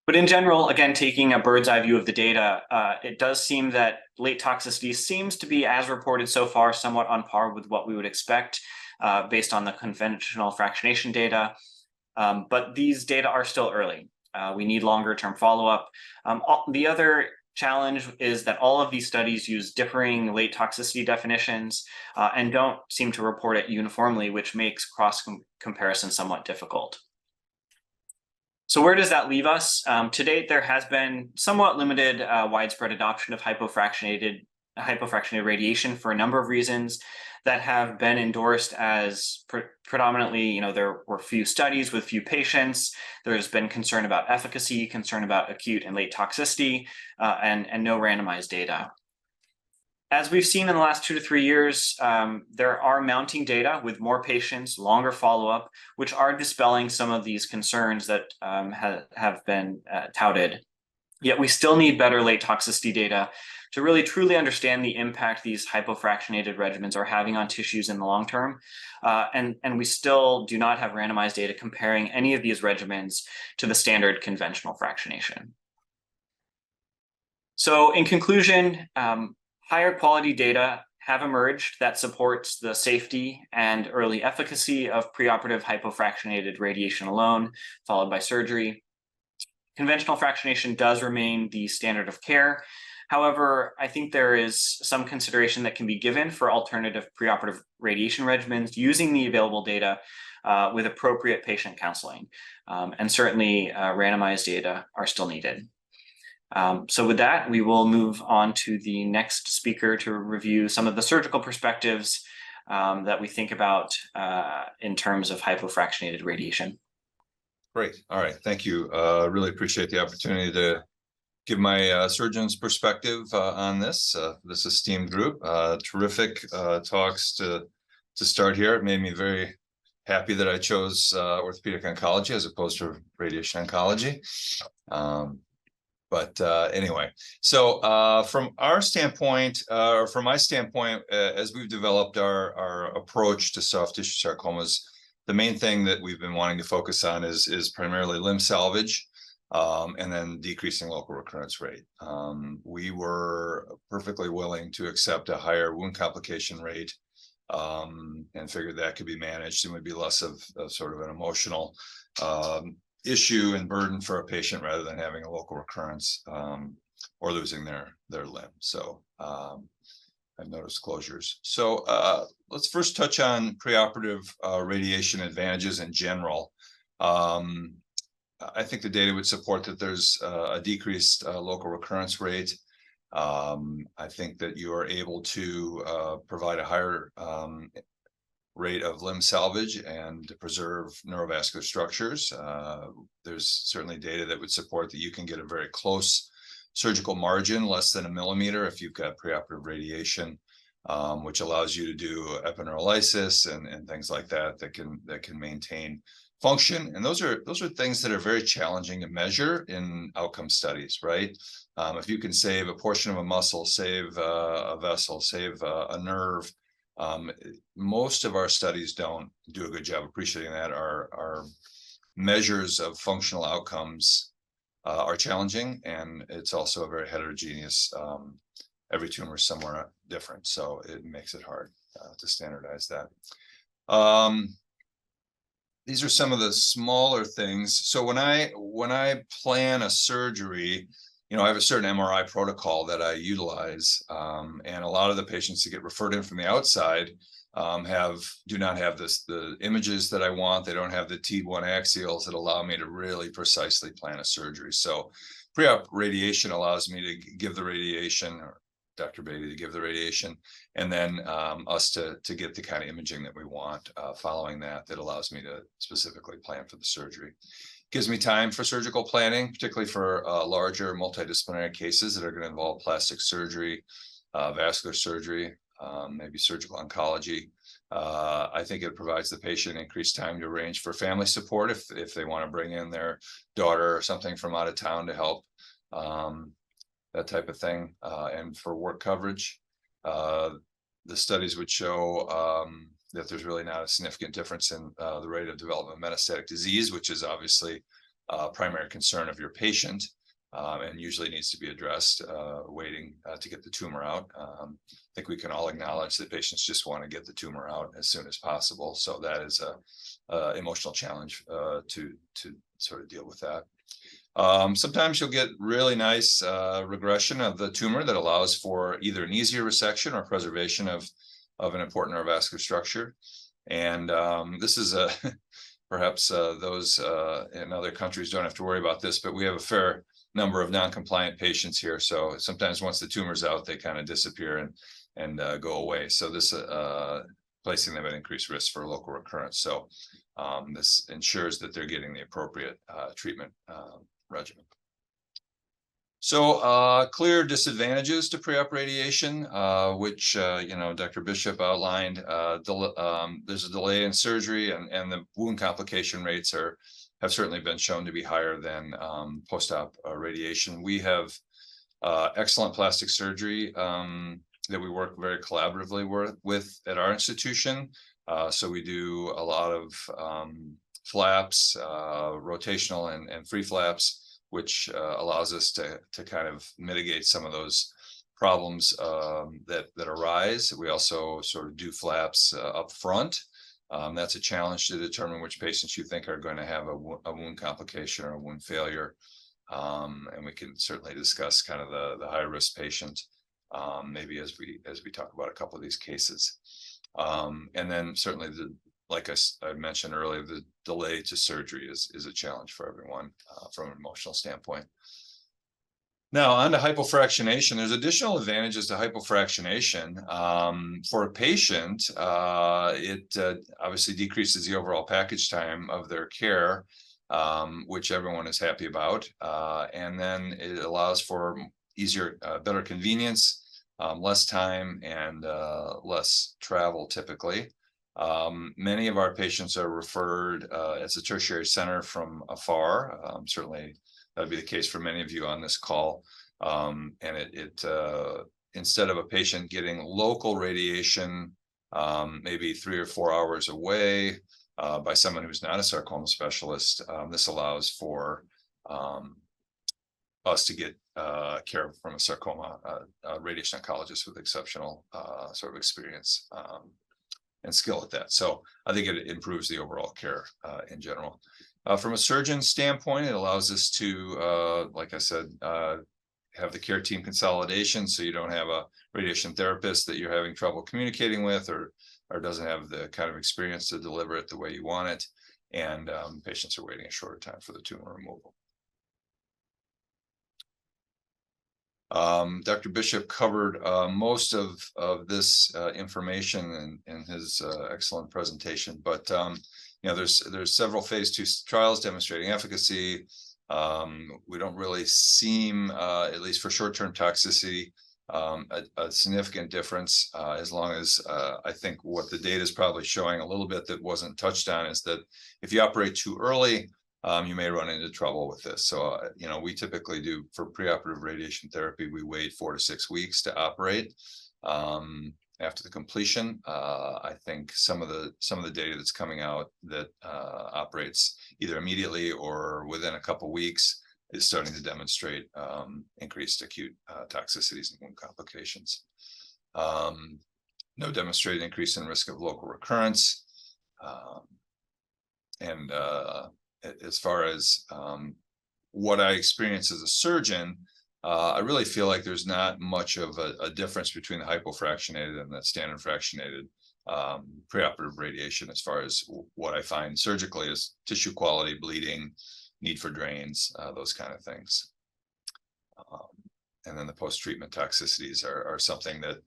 But in general, again, taking a bird's eye view of the data, it does seem that late toxicity seems to be, as reported so far, somewhat on par with what we would expect based on the conventional fractionation data. But these data are still early. We need longer term follow-up. The other challenge is that all of these studies use differing late toxicity definitions and don't seem to report it uniformly, which makes cross comparison somewhat difficult. So where does that leave us? To date, there has been somewhat limited widespread adoption of hypofractionated radiation for a number of reasons that have been endorsed as predominantly, there were few studies with few patients. There's been concern about efficacy, concern about acute and late toxicity, and no randomized data. As we've seen in the last 2 to 3 years, there are mounting data with more patients, longer follow-up, which are dispelling some of these concerns that have been touted. Yet we still need better late toxicity data to really truly understand the impact these hypofractionated regimens are having on tissues in the long term. And we still do not have randomized data comparing any of these regimens to the standard conventional fractionation. So in conclusion, higher quality data have emerged that supports the safety and early efficacy of preoperative hypofractionated radiation alone, followed by surgery. Conventional fractionation does remain the standard of care. However, I think there is some consideration that can be given for alternative preoperative radiation regimens using the available data with appropriate patient counseling. And certainly randomized data are still needed. So with that, we will move on to the next speaker to review some of the surgical perspectives that we think about in terms of hypofractionated radiation. Great. All right. Thank you. Really appreciate the opportunity to give my surgeon's perspective on this esteemed group. Terrific talks to start here. It made me very happy that I chose orthopedic oncology as opposed to radiation oncology. But anyway, so from our standpoint, or from my standpoint, as we've developed our approach to soft tissue sarcomas, the main thing that we've been wanting to focus on is primarily limb salvage and then decreasing local recurrence rate. We were perfectly willing to accept a higher wound complication rate and figured that could be managed and would be less of sort of an emotional issue and burden for a patient rather than having a local recurrence or losing their limb. So I've noticed closures. So let's first touch on preoperative radiation advantages in general. I think the data would support that there's a decreased local recurrence rate. I think that you are able to provide a higher rate of limb salvage and to preserve neurovascular structures. There's certainly data that would support that you can get a very close surgical margin, less than 1 millimeter, if you've got preoperative radiation, which allows you to do epineurolysis and things like that can maintain function. And those are things that are very challenging to measure in outcome studies, right? If you can save a portion of a muscle, save a vessel, save a nerve, most of our studies don't do a good job appreciating that. Our measures of functional outcomes are challenging, and it's also a very heterogeneous. Every tumor is somewhere different, so it makes it hard to standardize that. These are some of the smaller things. So when I plan a surgery, I have a certain MRI protocol that I utilize, and a lot of the patients that get referred in from the outside do not have the images that I want. They don't have the T1 axials that allow me to really precisely plan a surgery. So pre-op radiation allows me to give the radiation, or Dr. Bedi to give the radiation, and then us to get the kind of imaging that we want following that allows me to specifically plan for the surgery. Gives me time for surgical planning, particularly for larger multidisciplinary cases that are going to involve plastic surgery, vascular surgery, maybe surgical oncology. I think it provides the patient increased time to arrange for family support if they want to bring in their daughter or something from out of town to help, that type of thing, and for work coverage. The studies would show that there's really not a significant difference in the rate of development of metastatic disease, which is obviously a primary concern of your patient and usually needs to be addressed waiting to get the tumor out. think we can all acknowledge that patients just want to get the tumor out as soon as possible. So that is a emotional challenge to sort of deal with that. Sometimes you'll get really nice regression of the tumor that allows for either an easier resection or preservation of an important neurovascular structure. And this is perhaps those in other countries don't have to worry about this, but we have a fair number of non-compliant patients here. So sometimes once the tumor's out, they kind of disappear and go away. So this placing them at increased risk for local recurrence. So this ensures that they're getting the appropriate treatment regimen. So clear disadvantages to pre-op radiation, which Dr. Bishop outlined. There's a delay in surgery, and the wound complication rates have certainly been shown to be higher than post-op radiation. We have excellent plastic surgery that we work very collaboratively with at our institution. So we do a lot of flaps, rotational and free flaps, which allows us to kind of mitigate some of those problems that arise. We also sort of do flaps up front. That's a challenge to determine which patients you think are going to have a wound complication or a wound failure. And we can certainly discuss kind of the high risk patient maybe as we talk about a couple of these cases. And then certainly like I mentioned earlier, the delay to surgery is a challenge for everyone from an emotional standpoint. Now, on to hypofractionation. There's additional advantages to hypofractionation. For a patient, it obviously decreases the overall package time of their care, which everyone is happy about. And then it allows for easier, better convenience, less time, and less travel typically. Many of our patients are referred as a tertiary center from afar. Certainly that would be the case for many of you on this call. And instead of a patient getting local radiation, maybe 3 or 4 hours away by someone who's not a sarcoma specialist, this allows for us to get care from a sarcoma radiation oncologist with exceptional sort of experience and skill at that. So I think it improves the overall care in general. From a surgeon standpoint, it allows us to, like I said, have the care team consolidation, so you don't have a radiation therapist that you're having trouble communicating with or doesn't have the kind of experience to deliver it the way you want it, and patients are waiting a shorter time for the tumor removal. Dr. Bishop covered most of this information in his excellent presentation, but there's several phase 2 trials demonstrating efficacy. We don't really seem, at least for short-term toxicity, a significant difference, as long as I think what the data is probably showing a little bit that wasn't touched on is that if you operate too early, you may run into trouble with this. So, we typically do for preoperative radiation therapy, we wait 4 to 6 weeks to operate. After the completion, I think some of the data that's coming out that operates either immediately or within a couple weeks is starting to demonstrate increased acute toxicities and wound complications. No demonstrated increase in risk of local recurrence. And as far as what I experience as a surgeon, I really feel like there's not much of a difference between the hypofractionated and the standard fractionated preoperative radiation as far as what I find surgically is tissue quality, bleeding, need for drains, those kind of things. And then the post-treatment toxicities are something that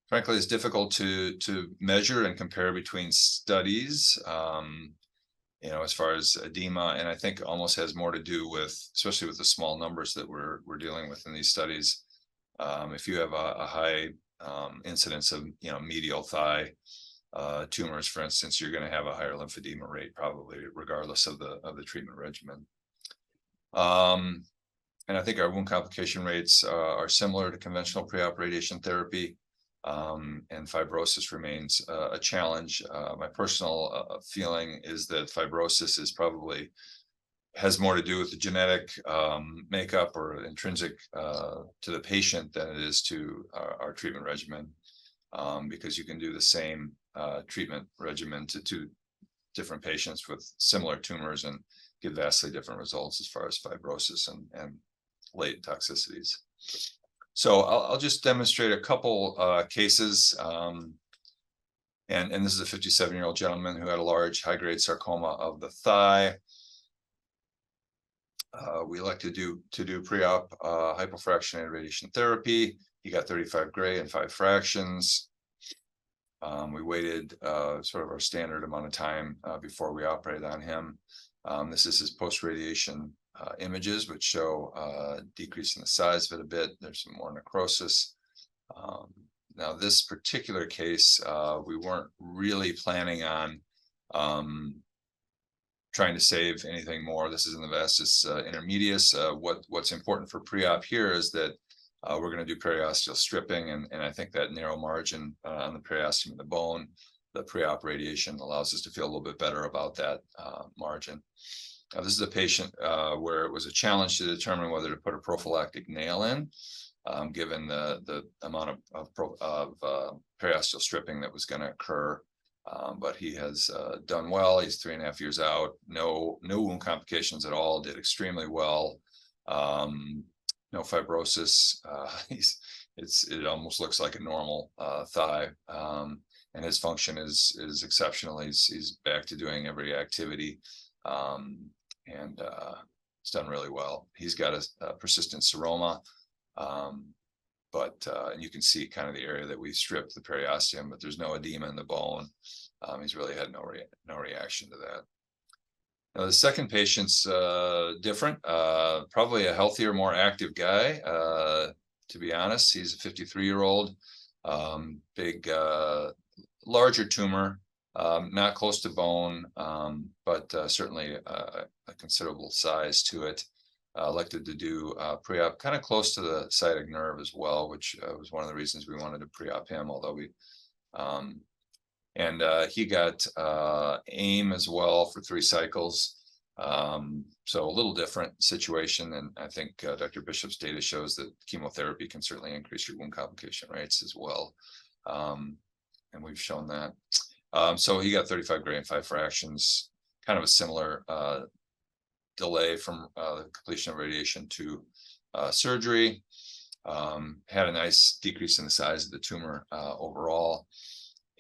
frankly is difficult to measure and compare between studies. As far as edema, and I think almost has more to do with, especially with the small numbers that we're dealing with in these studies. If you have a high incidence of medial thigh tumors, for instance, you're going to have a higher lymphedema rate, probably regardless of the treatment regimen. And I think our wound complication rates are similar to conventional pre-op radiation therapy. And fibrosis remains a challenge. My personal feeling is that fibrosis has more to do with the genetic makeup or intrinsic to the patient than it is to our treatment regimen. because you can do the same treatment regimen to two different patients with similar tumors and get vastly different results as far as fibrosis and late toxicities. So I'll just demonstrate a couple cases. And this is a 57-year-old gentleman who had a large high-grade sarcoma of the thigh. We elected to do pre-op hypofractionated radiation therapy. He got 35 gray and 5 fractions. We waited sort of our standard amount of time before we operated on him. This is his post-radiation images, which show decrease in the size of it a bit. There's some more necrosis. Now, this particular case, we weren't really planning on trying to save anything more. This is in the vastus intermedius. What's important for pre-op here is that we're going to do periosteal stripping, and I think that narrow margin on the periosteum of the bone, the pre-op radiation allows us to feel a little bit better about that margin. Now, this is a patient where it was a challenge to determine whether to put a prophylactic nail in, given the amount of periosteal stripping that was going to occur. But he has done well. He's 3.5 years out. No wound complications at all. Did extremely well. No fibrosis. It almost looks like a normal thigh. And his function is exceptional. He's back to doing every activity, and it's done really well. He's got a persistent seroma, and you can see kind of the area that we stripped the periosteum, but there's no edema in the bone. He's really had no reaction to that. Now, the second patient's different, probably a healthier, more active guy. To be honest, he's a 53-year-old, big, larger tumor, not close to bone, but certainly a considerable size to it. Elected to do pre-op kind of close to the sciatic nerve as well, which was one of the reasons we wanted to pre-op him, although he got AIM as well for 3 cycles. So a little different situation. And I think Dr. Bishop's data shows that chemotherapy can certainly increase your wound complication rates as well. And we've shown that. So he got 35 gray and 5 fractions, kind of a similar delay from the completion of radiation to surgery. Had a nice decrease in the size of the tumor overall,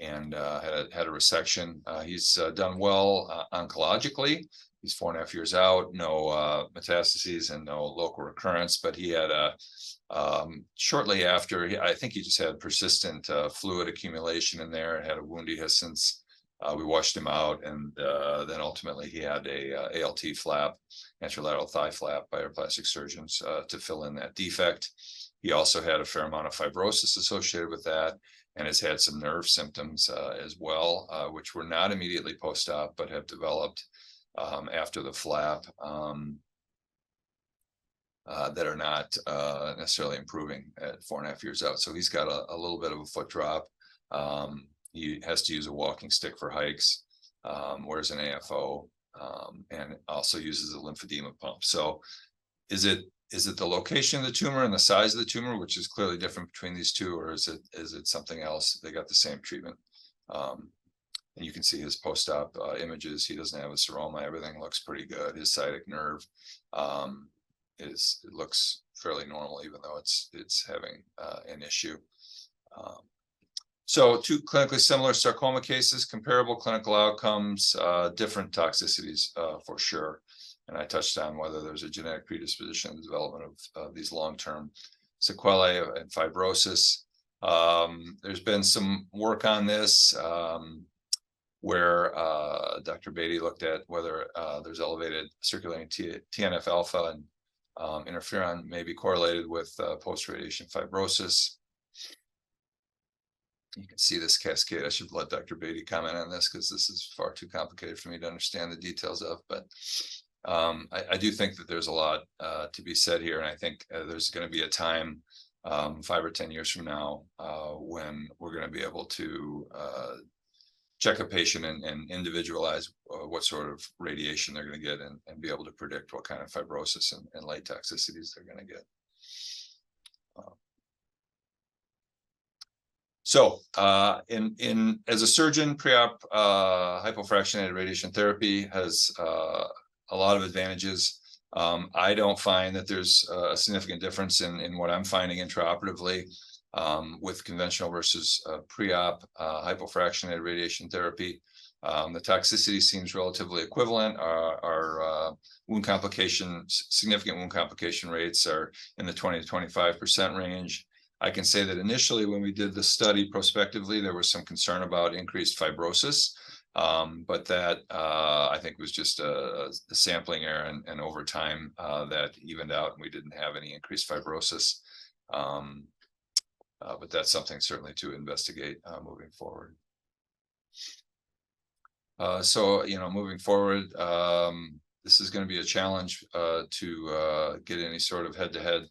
and had a resection. He's done well oncologically. He's 4.5 years out, no metastases and no local recurrence, but he had shortly after, I think he just had persistent fluid accumulation in there and had a wound dehiscence. We washed him out, and then ultimately he had a ALT flap, anterolateral thigh flap, by our plastic surgeons to fill in that defect. He also had a fair amount of fibrosis associated with that, and has had some nerve symptoms as well, which were not immediately post-op, but have developed after the flap that are not necessarily improving at 4.5 years out. So he's got a little bit of a foot drop. He has to use a walking stick for hikes, wears an AFO, and also uses a lymphedema pump. So is it the location of the tumor and the size of the tumor, which is clearly different between these two, or is it something else? They got the same treatment. And you can see his post-op images. He doesn't have a seroma. Everything looks pretty good. His sciatic nerve it looks fairly normal, even though it's having an issue. So 2 clinically similar sarcoma cases, comparable clinical outcomes, different toxicities for sure. And I touched on whether there's a genetic predisposition in the development of these long-term sequelae and fibrosis. There's been some work on this where Dr. Bedi looked at whether there's elevated circulating TNF alpha and interferon may be correlated with post-radiation fibrosis. You can see this cascade. I should let Dr. Bedi comment on this because this is far too complicated for me to understand the details of. But I do think that there's a lot to be said here. And I think there's going to be a time 5 or 10 years from now when we're going to be able to check a patient and individualize what sort of radiation they're going to get and be able to predict what kind of fibrosis and late toxicities they're going to get. So as a surgeon, pre-op hypofractionated radiation therapy has a lot of advantages. I don't find that there's a significant difference in what I'm finding intraoperatively with conventional versus pre-op hypofractionated radiation therapy. The toxicity seems relatively equivalent. Our wound complications, significant wound complication rates are in the 20 to 25% range. I can say that initially when we did the study prospectively, there was some concern about increased fibrosis, but that I think was just a sampling error, and over time that evened out and we didn't have any increased fibrosis. But that's something certainly to investigate moving forward. So, moving forward, this is going to be a challenge to get any sort of head-to-head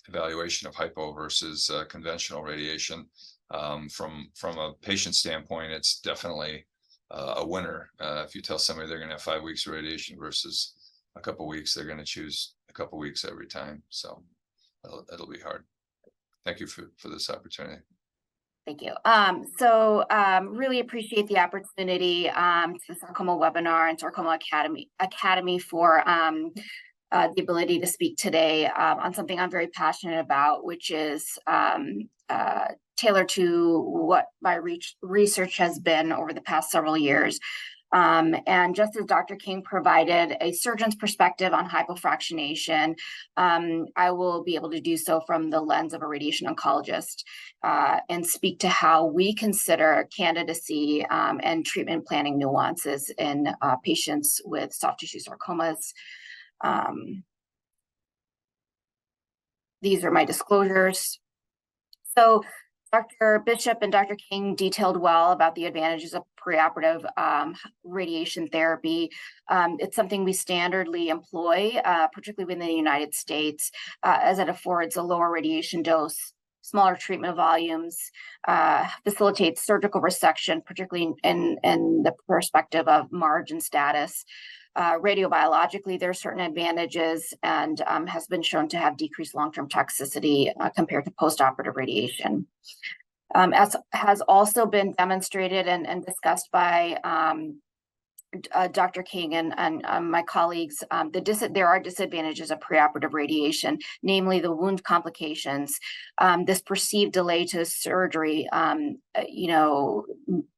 evaluation of hypo versus conventional radiation. From a patient standpoint, it's definitely a winner. If you tell somebody they're going to have 5 weeks of radiation versus a couple of weeks, they're going to choose a couple of weeks every time. So that'll be hard. Thank you for this opportunity. Thank you. Really appreciate the opportunity to the Sarcoma webinar and Sarcoma Academy for the ability to speak today on something I'm very passionate about, which is tailored to what my research has been over the past several years. And just as Dr. King provided a surgeon's perspective on hypofractionation, I will be able to do so from the lens of a radiation oncologist and speak to how we consider candidacy and treatment planning nuances in patients with soft tissue sarcomas. These are my disclosures. So Dr. Bishop and Dr. King detailed well about the advantages of preoperative radiation therapy. It's something we standardly employ, particularly within the United States, as it affords a lower radiation dose, smaller treatment volumes, facilitates surgical resection, particularly in the perspective of margin status. Radiobiologically, there are certain advantages and has been shown to have decreased long-term toxicity compared to postoperative radiation. As has also been demonstrated and discussed by Dr. King and my colleagues, there are disadvantages of preoperative radiation, namely the wound complications, this perceived delay to surgery.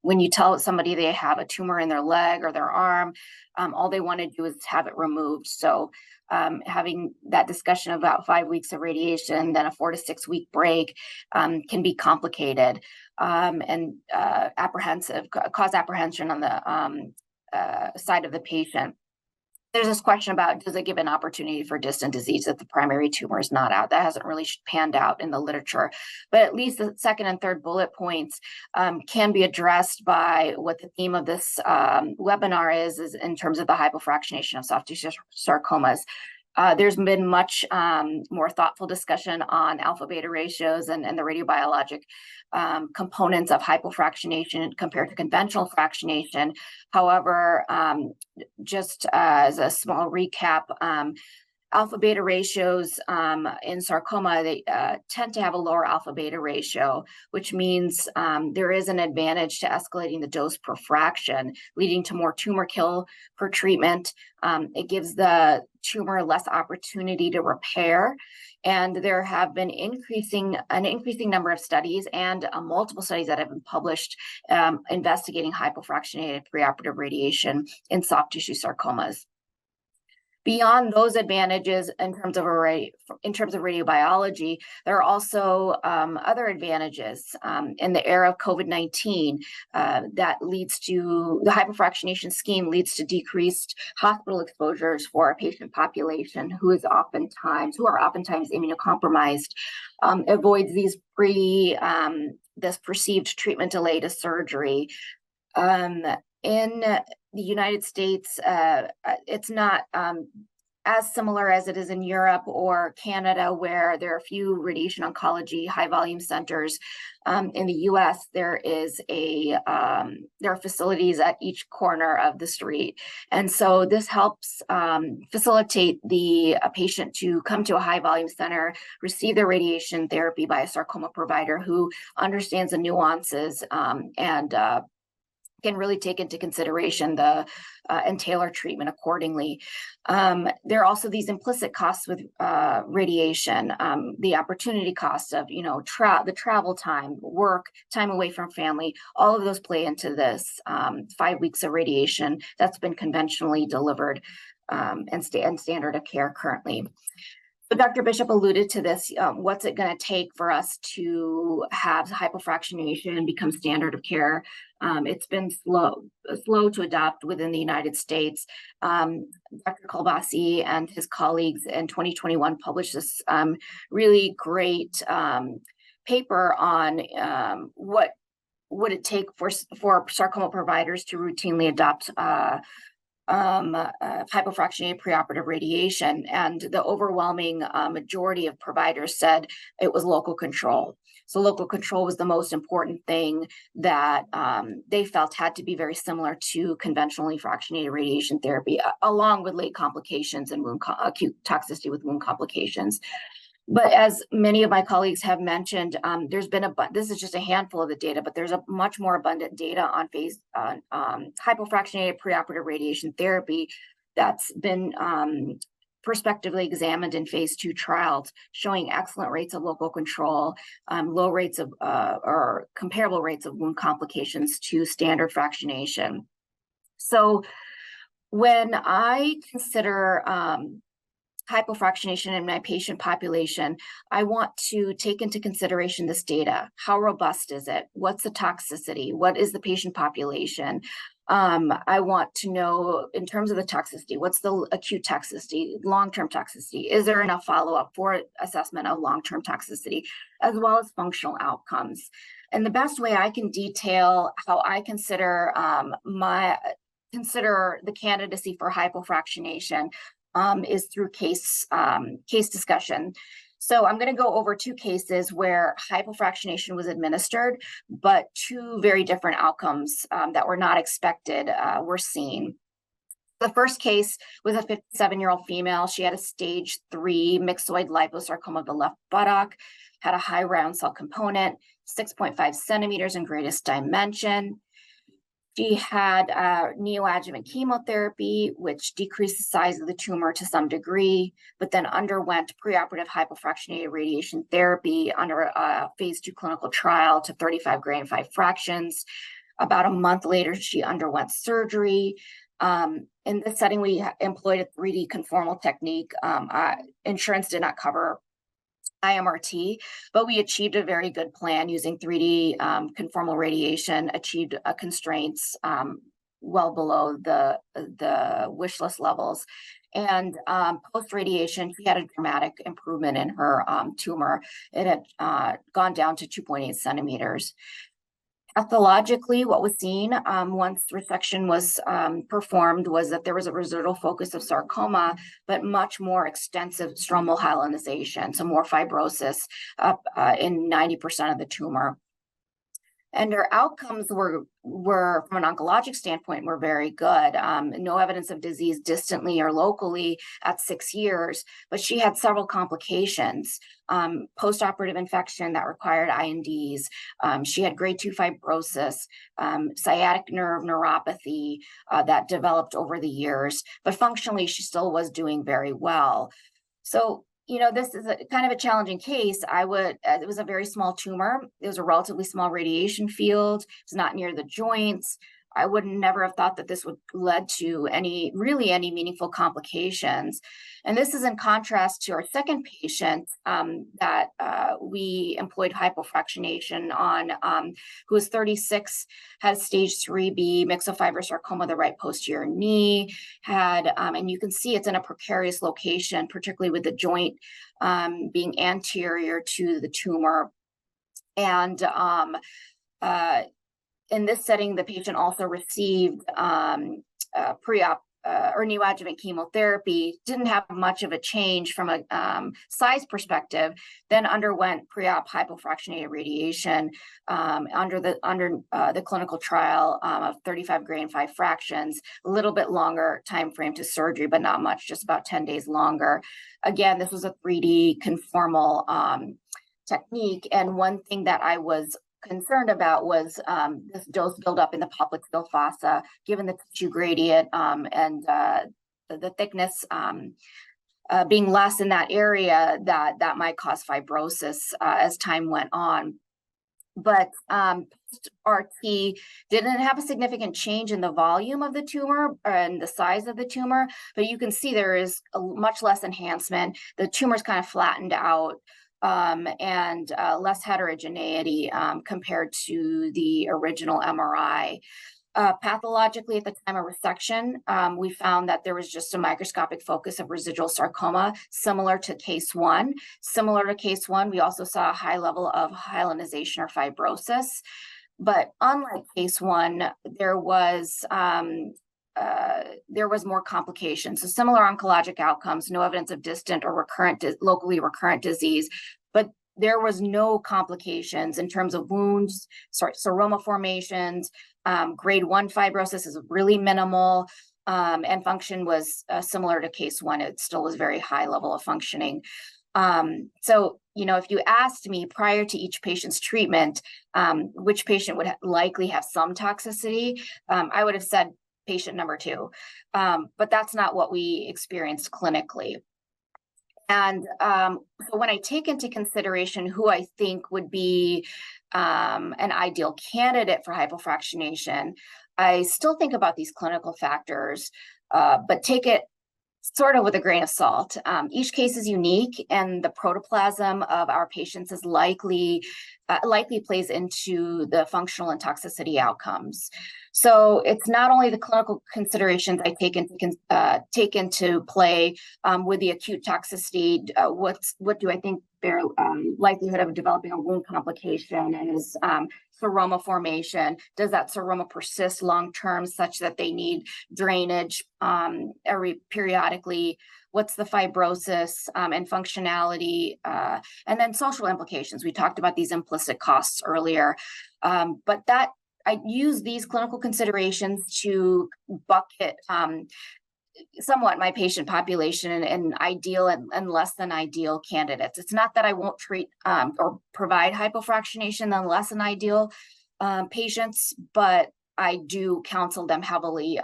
When you tell somebody they have a tumor in their leg or their arm, all they want to do is have it removed. So having that discussion about 5 weeks of radiation, then a 4 to 6 week break can be complicated and cause apprehension on the side of the patient. There's this question about, does it give an opportunity for distant disease if the primary tumor is not out? That hasn't really panned out in the literature, but at least the second and third bullet points can be addressed by what the theme of this webinar is in terms of the hypofractionation of soft tissue sarcomas. There's been much more thoughtful discussion on alpha beta ratios and the radiobiologic components of hypofractionation compared to conventional fractionation. However, just as a small recap, alpha beta ratios in sarcoma, they tend to have a lower alpha beta ratio, which means there is an advantage to escalating the dose per fraction, leading to more tumor kill per treatment. It gives the tumor less opportunity to repair. And there have been an increasing number of studies and multiple studies that have been published investigating hypofractionated preoperative radiation in soft tissue sarcomas. Beyond those advantages in terms of radiobiology, there are also other advantages in the era of COVID-19 that leads to the hypofractionation scheme leads to decreased hospital exposures for our patient population who are oftentimes immunocompromised, avoids this perceived treatment delay to surgery. In the United States, it's not as similar as it is in Europe or Canada, where there are a few radiation oncology high volume centers. In the US, there are facilities at each corner of the street. And so this helps facilitate the patient to come to a high volume center, receive their radiation therapy by a sarcoma provider who understands the nuances and can really take into consideration the and tailor treatment accordingly. There are also these implicit costs with radiation, the opportunity cost of, the travel time, work, time away from family. All of those play into this 5 weeks of radiation that's been conventionally delivered and standard of care currently. So Dr. Bishop alluded to this. What's it going to take for us to have hypofractionation and become standard of care? It's been slow to adopt within the United States. Dr. Kalbasi and his colleagues in 2021 published this really great paper on what would it take for sarcoma providers to routinely adopt hypofractionated preoperative radiation, and the overwhelming majority of providers said it was local control. So local control was the most important thing that they felt had to be very similar to conventionally fractionated radiation therapy, along with late complications and acute toxicity with wound complications. But as many of my colleagues have mentioned, there's been this is just a handful of the data, but there's a much more abundant data on hypofractionated preoperative radiation therapy that's been prospectively examined in phase 2 trials, showing excellent rates of local control, low rates of or comparable rates of wound complications to standard fractionation. So when I consider hypofractionation in my patient population, I want to take into consideration this data. How robust is it? What's the toxicity? What is the patient population? I want to know, in terms of the toxicity, what's the acute toxicity, long-term toxicity? Is there enough follow-up for assessment of long-term toxicity, as well as functional outcomes? And the best way I can detail how I consider the candidacy for hypofractionation is through case discussion. So I'm going to go over 2 cases where hypofractionation was administered, but 2 very different outcomes that were not expected were seen. The first case was a 57-year-old female. She had a stage 3 myxoid liposarcoma of the left buttock, had a high round cell component, 6.5 centimeters in greatest dimension. She had neoadjuvant chemotherapy, which decreased the size of the tumor to some degree, but then underwent preoperative hypofractionated radiation therapy under a phase 2 clinical trial to 35 gray and 5 fractions. About a month later, she underwent surgery. In this setting, we employed a 3D conformal technique. Insurance did not cover IMRT, but we achieved a very good plan using 3D conformal radiation, achieved constraints well below the wish list levels. And post-radiation, she had a dramatic improvement in her tumor. It had gone down to 2.8 centimeters. Pathologically, what was seen once resection was performed was that there was a residual focus of sarcoma, but much more extensive stromal hyalinization, so more fibrosis in 90% of the tumor. And her outcomes were from an oncologic standpoint, were very good. No evidence of disease distantly or locally at 6 years, but she had several complications. Postoperative infection that required INDs. She had grade 2 fibrosis, sciatic nerve neuropathy that developed over the years, but functionally she still was doing very well. So, this is kind of a challenging case. It was a very small tumor. It was a relatively small radiation field. It's not near the joints. I would never have thought that this would lead to any meaningful complications. And this is in contrast to our second patient that we employed hypofractionation on, who was 36, had stage 3B myxofibrosarcoma of the right posterior knee, had, and you can see it's in a precarious location, particularly with the joint being anterior to the tumor. And in this setting, the patient also received pre-op or neoadjuvant chemotherapy, didn't have much of a change from a size perspective, then underwent pre-op hypofractionated radiation under the clinical trial of 35 gray and 5 fractions, a little bit longer time frame to surgery, but not much, just about 10 days longer. Again, this was a 3D conformal technique, and one thing that I was concerned about was this dose buildup in the popliteal fossa, given the tissue gradient and the thickness being less in that area, that might cause fibrosis as time went on. But RT didn't have a significant change in the volume of the tumor and the size of the tumor, but you can see there is much less enhancement. The tumor's kind of flattened out, and less heterogeneity compared to the original MRI. Pathologically, at the time of resection, we found that there was just a microscopic focus of residual sarcoma, similar to case 1. Similar to case 1, we also saw a high level of hyalinization or fibrosis. But unlike case 1, there was more complications. So similar oncologic outcomes, no evidence of distant or locally recurrent disease, but there was no complications in terms of wounds, seroma formations. Grade 1 fibrosis is really minimal, and function was similar to case 1. It still was very high level of functioning. So, if you asked me prior to each patient's treatment, which patient would likely have some toxicity, I would have said patient number 2, but that's not what we experienced clinically. And so when I take into consideration who I think would be an ideal candidate for hypofractionation, I still think about these clinical factors, but take it sort of with a grain of salt. Each case is unique, and the protoplasm of our patients is likely plays into the functional and toxicity outcomes. So it's not only the clinical considerations I take into play with the acute toxicity. What do I think their likelihood of developing a wound complication is? Seroma formation. Does that seroma persist long term such that they need drainage periodically? What's the fibrosis and functionality? And then social implications. We talked about these implicit costs earlier, but that I use these clinical considerations to bucket somewhat my patient population in ideal and less than ideal candidates. It's not that I won't treat or provide hypofractionation in less than ideal patients, but I do counsel them heavily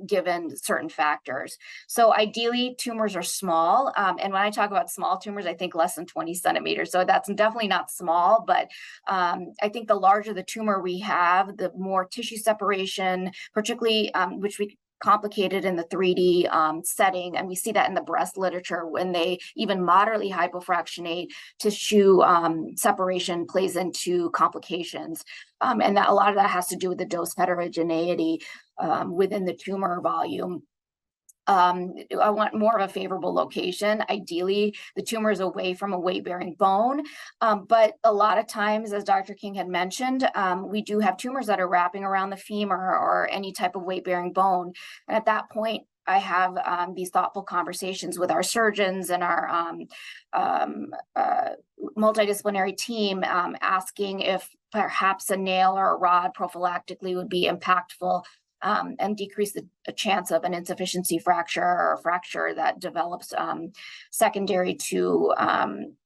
given certain factors. So ideally, tumors are small. And when I talk about small tumors, I think less than 20 centimeters. So that's definitely not small, but I think the larger the tumor we have, the more tissue separation, particularly which we complicated in the 3D setting. And we see that in the breast literature when they even moderately hypofractionate, tissue separation plays into complications. And that a lot of that has to do with the dose heterogeneity within the tumor volume. I want more of a favorable location. Ideally, the tumor is away from a weight-bearing bone. But a lot of times, as Dr. King had mentioned, we do have tumors that are wrapping around the femur or any type of weight-bearing bone. And at that point, I have these thoughtful conversations with our surgeons and our multidisciplinary team, asking if perhaps a nail or a rod prophylactically would be impactful and decrease the chance of an insufficiency fracture or a fracture that develops secondary to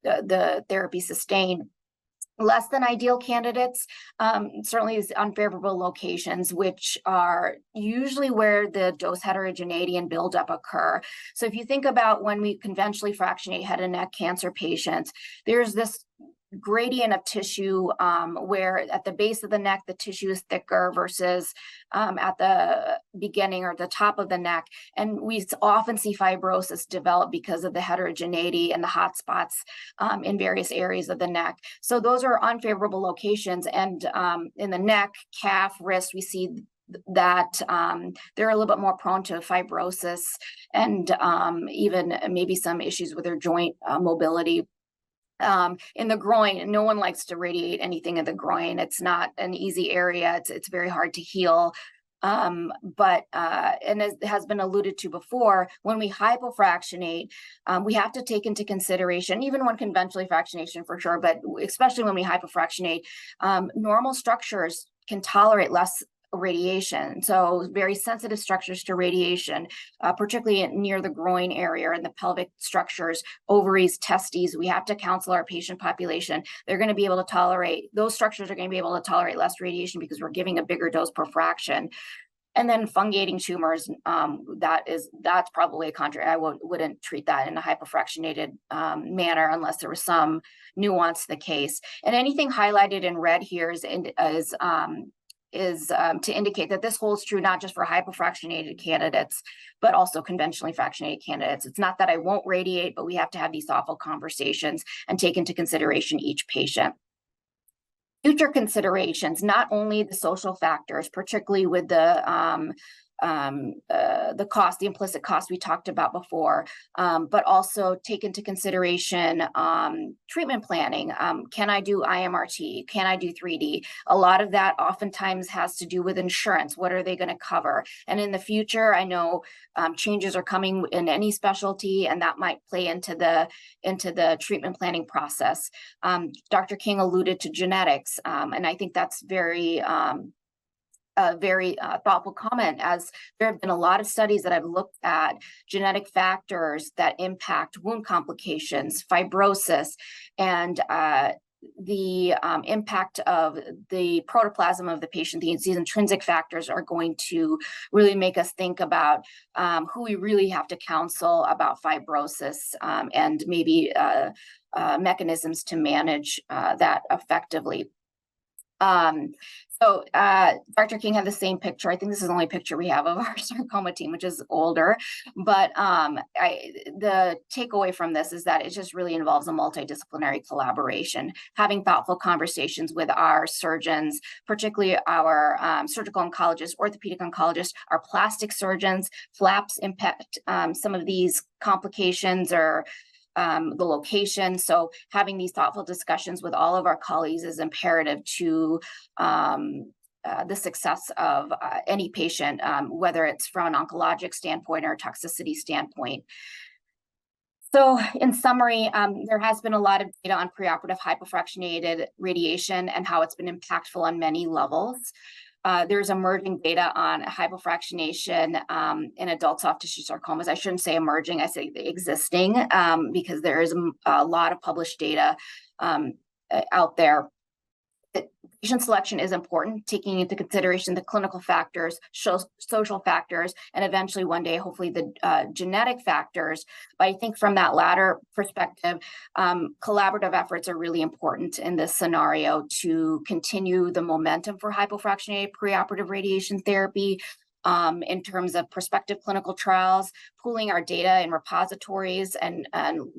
the therapy sustained. Less than ideal candidates, certainly is unfavorable locations, which are usually where the dose heterogeneity and buildup occur. So if you think about when we conventionally fractionate head and neck cancer patients, there's this gradient of tissue where at the base of the neck the tissue is thicker versus at the beginning or the top of the neck, and we often see fibrosis develop because of the heterogeneity and the hot spots in various areas of the neck. So those are unfavorable locations, and in the neck, calf, wrist, we see that they're a little bit more prone to fibrosis and even maybe some issues with their joint mobility. In the groin, no one likes to radiate anything in the groin. It's not an easy area. It's very hard to heal. But and as has been alluded to before, when we hypofractionate, we have to take into consideration, even when conventionally fractionation for sure, but especially when we hypofractionate, normal structures can tolerate less radiation. So very sensitive structures to radiation, particularly near the groin area and the pelvic structures, ovaries, testes. We have to counsel our patient population. They're going to be able to tolerate, those structures are going to be able to tolerate less radiation because we're giving a bigger dose per fraction. And then fungating tumors, that's probably a contrary. I wouldn't treat that in a hypofractionated manner unless there was some nuance to the case. And anything highlighted in red here is to indicate that this holds true not just for hypofractionated candidates, but also conventionally fractionated candidates. It's not that I won't radiate, but we have to have these thoughtful conversations and take into consideration each patient. Future considerations, not only the social factors, particularly with the cost, the implicit cost we talked about before, but also take into consideration treatment planning. Can I do IMRT? Can I do 3D? A lot of that oftentimes has to do with insurance. What are they going to cover? And in the future, I know changes are coming in any specialty, and that might play into the treatment planning process. Dr. King alluded to genetics, and I think that's very thoughtful comment, as there have been a lot of studies that I've looked at genetic factors that impact wound complications, fibrosis, and the impact of the protoplasm of the patient. These intrinsic factors are going to really make us think about who we really have to counsel about fibrosis, and maybe mechanisms to manage that effectively. So Dr. King had the same picture. I think this is the only picture we have of our sarcoma team, which is older. But the takeaway from this is that it just really involves a multidisciplinary collaboration, having thoughtful conversations with our surgeons, particularly our surgical oncologists, orthopedic oncologists, our plastic surgeons. Flaps impact some of these complications or the location. So having these thoughtful discussions with all of our colleagues is imperative to the success of any patient, whether it's from an oncologic standpoint or a toxicity standpoint. So in summary, there has been a lot of data on preoperative hypofractionated radiation and how it's been impactful on many levels. There's emerging data on hypofractionation in adult soft tissue sarcomas. I shouldn't say emerging, I say existing, because there is a lot of published data out there. Patient selection is important, taking into consideration the clinical factors, social factors, and eventually one day, hopefully the genetic factors. But I think from that latter perspective, collaborative efforts are really important in this scenario to continue the momentum for hypofractionated preoperative radiation therapy. In terms of prospective clinical trials, pooling our data in repositories and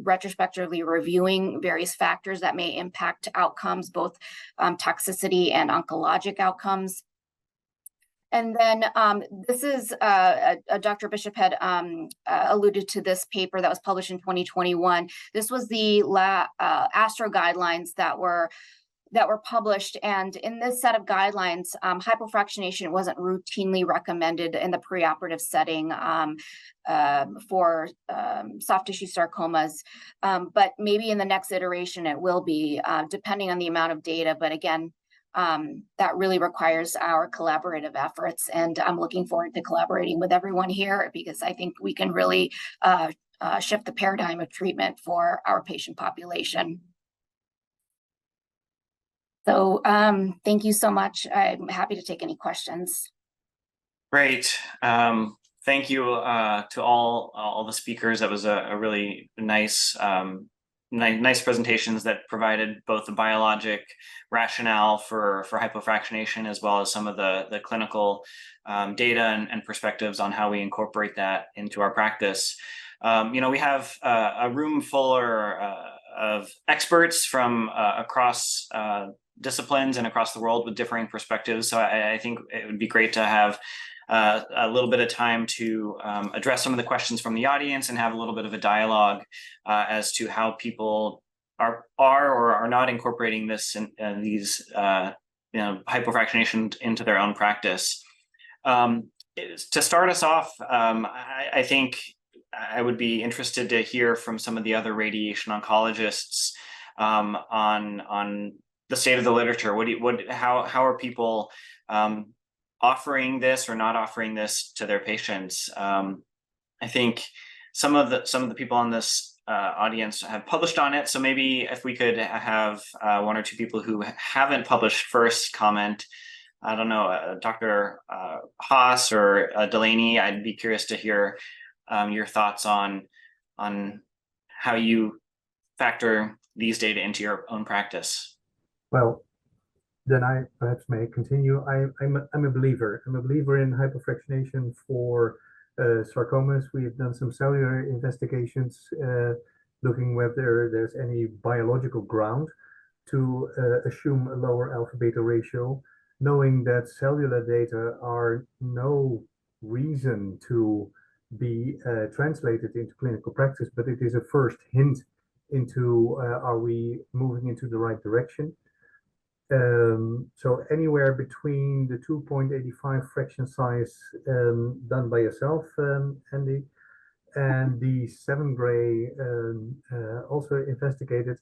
retrospectively reviewing various factors that may impact outcomes, both toxicity and oncologic outcomes. And then this is, Dr. Bishop had alluded to this paper that was published in 2021. This was the ASTRO guidelines that were published, and in this set of guidelines, hypofractionation wasn't routinely recommended in the preoperative setting for soft tissue sarcomas, but maybe in the next iteration it will be, depending on the amount of data. But again, that really requires our collaborative efforts, and I'm looking forward to collaborating with everyone here, because I think we can really shift the paradigm of treatment for our patient population. So thank you so much. I'm happy to take any questions. Great. Thank you to all the speakers. That was a really nice nice presentations that provided both the biologic rationale for hypofractionation, as well as some of the clinical data and perspectives on how we incorporate that into our practice. You know, we have a room full of experts from across disciplines and across the world with differing perspectives. So I think it would be great to have a little bit of time to address some of the questions from the audience and have a little bit of a dialogue as to how people are or are not incorporating this and these you know, hypofractionation into their own practice. To start us off, I think I would be interested to hear from some of the other radiation oncologists on the state of the literature. How are people offering this or not offering this to their patients? I think some of the people on this audience have published on it. So maybe if we could have one or two people who haven't published first comment. I don't know, Dr. Haas or Delaney, I'd be curious to hear your thoughts on how you factor these data into your own practice. Well, then I perhaps may continue. I'm a believer. I'm a believer in hypofractionation for sarcomas. We have done some cellular investigations looking whether there's any biological ground to assume a lower alpha beta ratio, knowing that cellular data are no reason to be translated into clinical practice, but it is a first hint into are we moving into the right direction. So anywhere between the 2.85 fraction size done by yourself, Andy, and the 7 gray also investigated.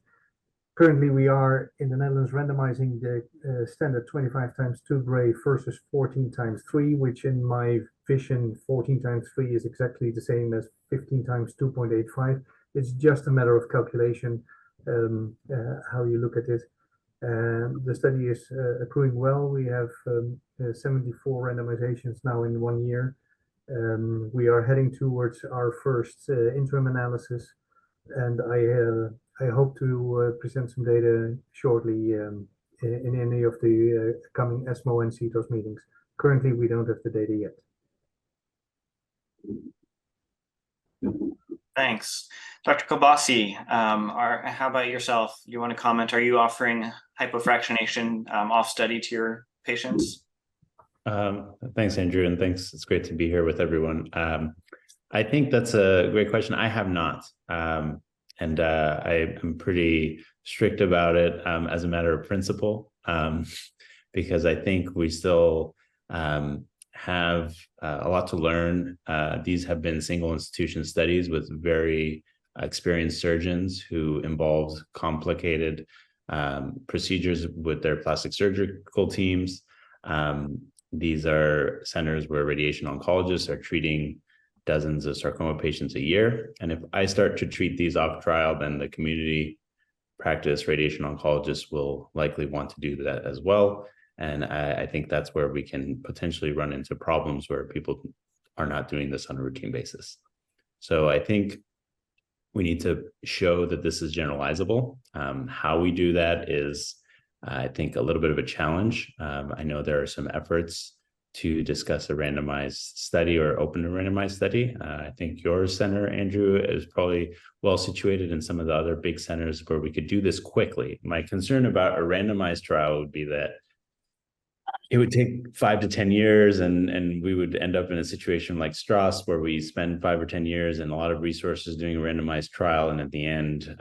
Currently, we are in the Netherlands randomizing the standard 25 times 2 gray versus 14 times 3, which in my vision, 14 times 3 is exactly the same as 15 times 2.85. It's just a matter of calculation, how you look at it. The study is accruing well. We have 74 randomizations now in 1 year. We are heading towards our first interim analysis, and I hope to present some data shortly in any of the coming ESMO and CTOS meetings. Currently, we don't have the data yet. Thanks. Dr. Kobasi, how about yourself? You want to comment? Are you offering hypofractionation off study to your patients? Thanks, Andrew, and thanks. It's great to be here with everyone. I think that's a great question. I have not. And I am pretty strict about it as a matter of principle, because I think we still have a lot to learn. These have been single institution studies with very experienced surgeons who involved complicated procedures with their plastic surgical teams. These are centers where radiation oncologists are treating dozens of sarcoma patients a year. And if I start to treat these off trial, then the community practice radiation oncologists will likely want to do that as well. And I think that's where we can potentially run into problems where people are not doing this on a routine basis. So I think we need to show that this is generalizable. How we do that is, I think, a little bit of a challenge. I know there are some efforts to discuss a randomized study or open a randomized study. I think your center, Andrew, is probably well situated in some of the other big centers where we could do this quickly. My concern about a randomized trial would be that it would take 5 to 10 years, and we would end up in a situation like Strauss, where we spend 5 or 10 years and a lot of resources doing a randomized trial, and at the end,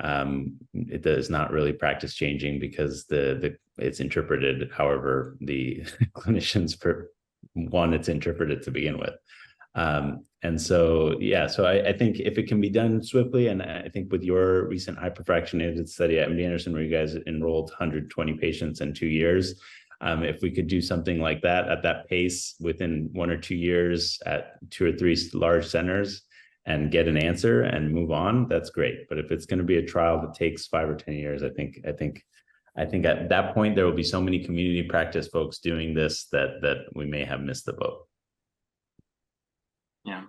it is not really practice changing because it's interpreted however the clinicians want it's interpreted to begin with. And so, yeah, so I think if it can be done swiftly, and I think with your recent hypofractionated study at MD Anderson, where you guys enrolled 120 patients in 2 years, if we could do something like that at that pace within 1 or 2 years at 2 or 3 large centers and get an answer and move on, that's great. But if it's going to be a trial that takes 5 or 10 years, I think at that point there will be so many community practice folks doing this that we may have missed the boat. Yeah,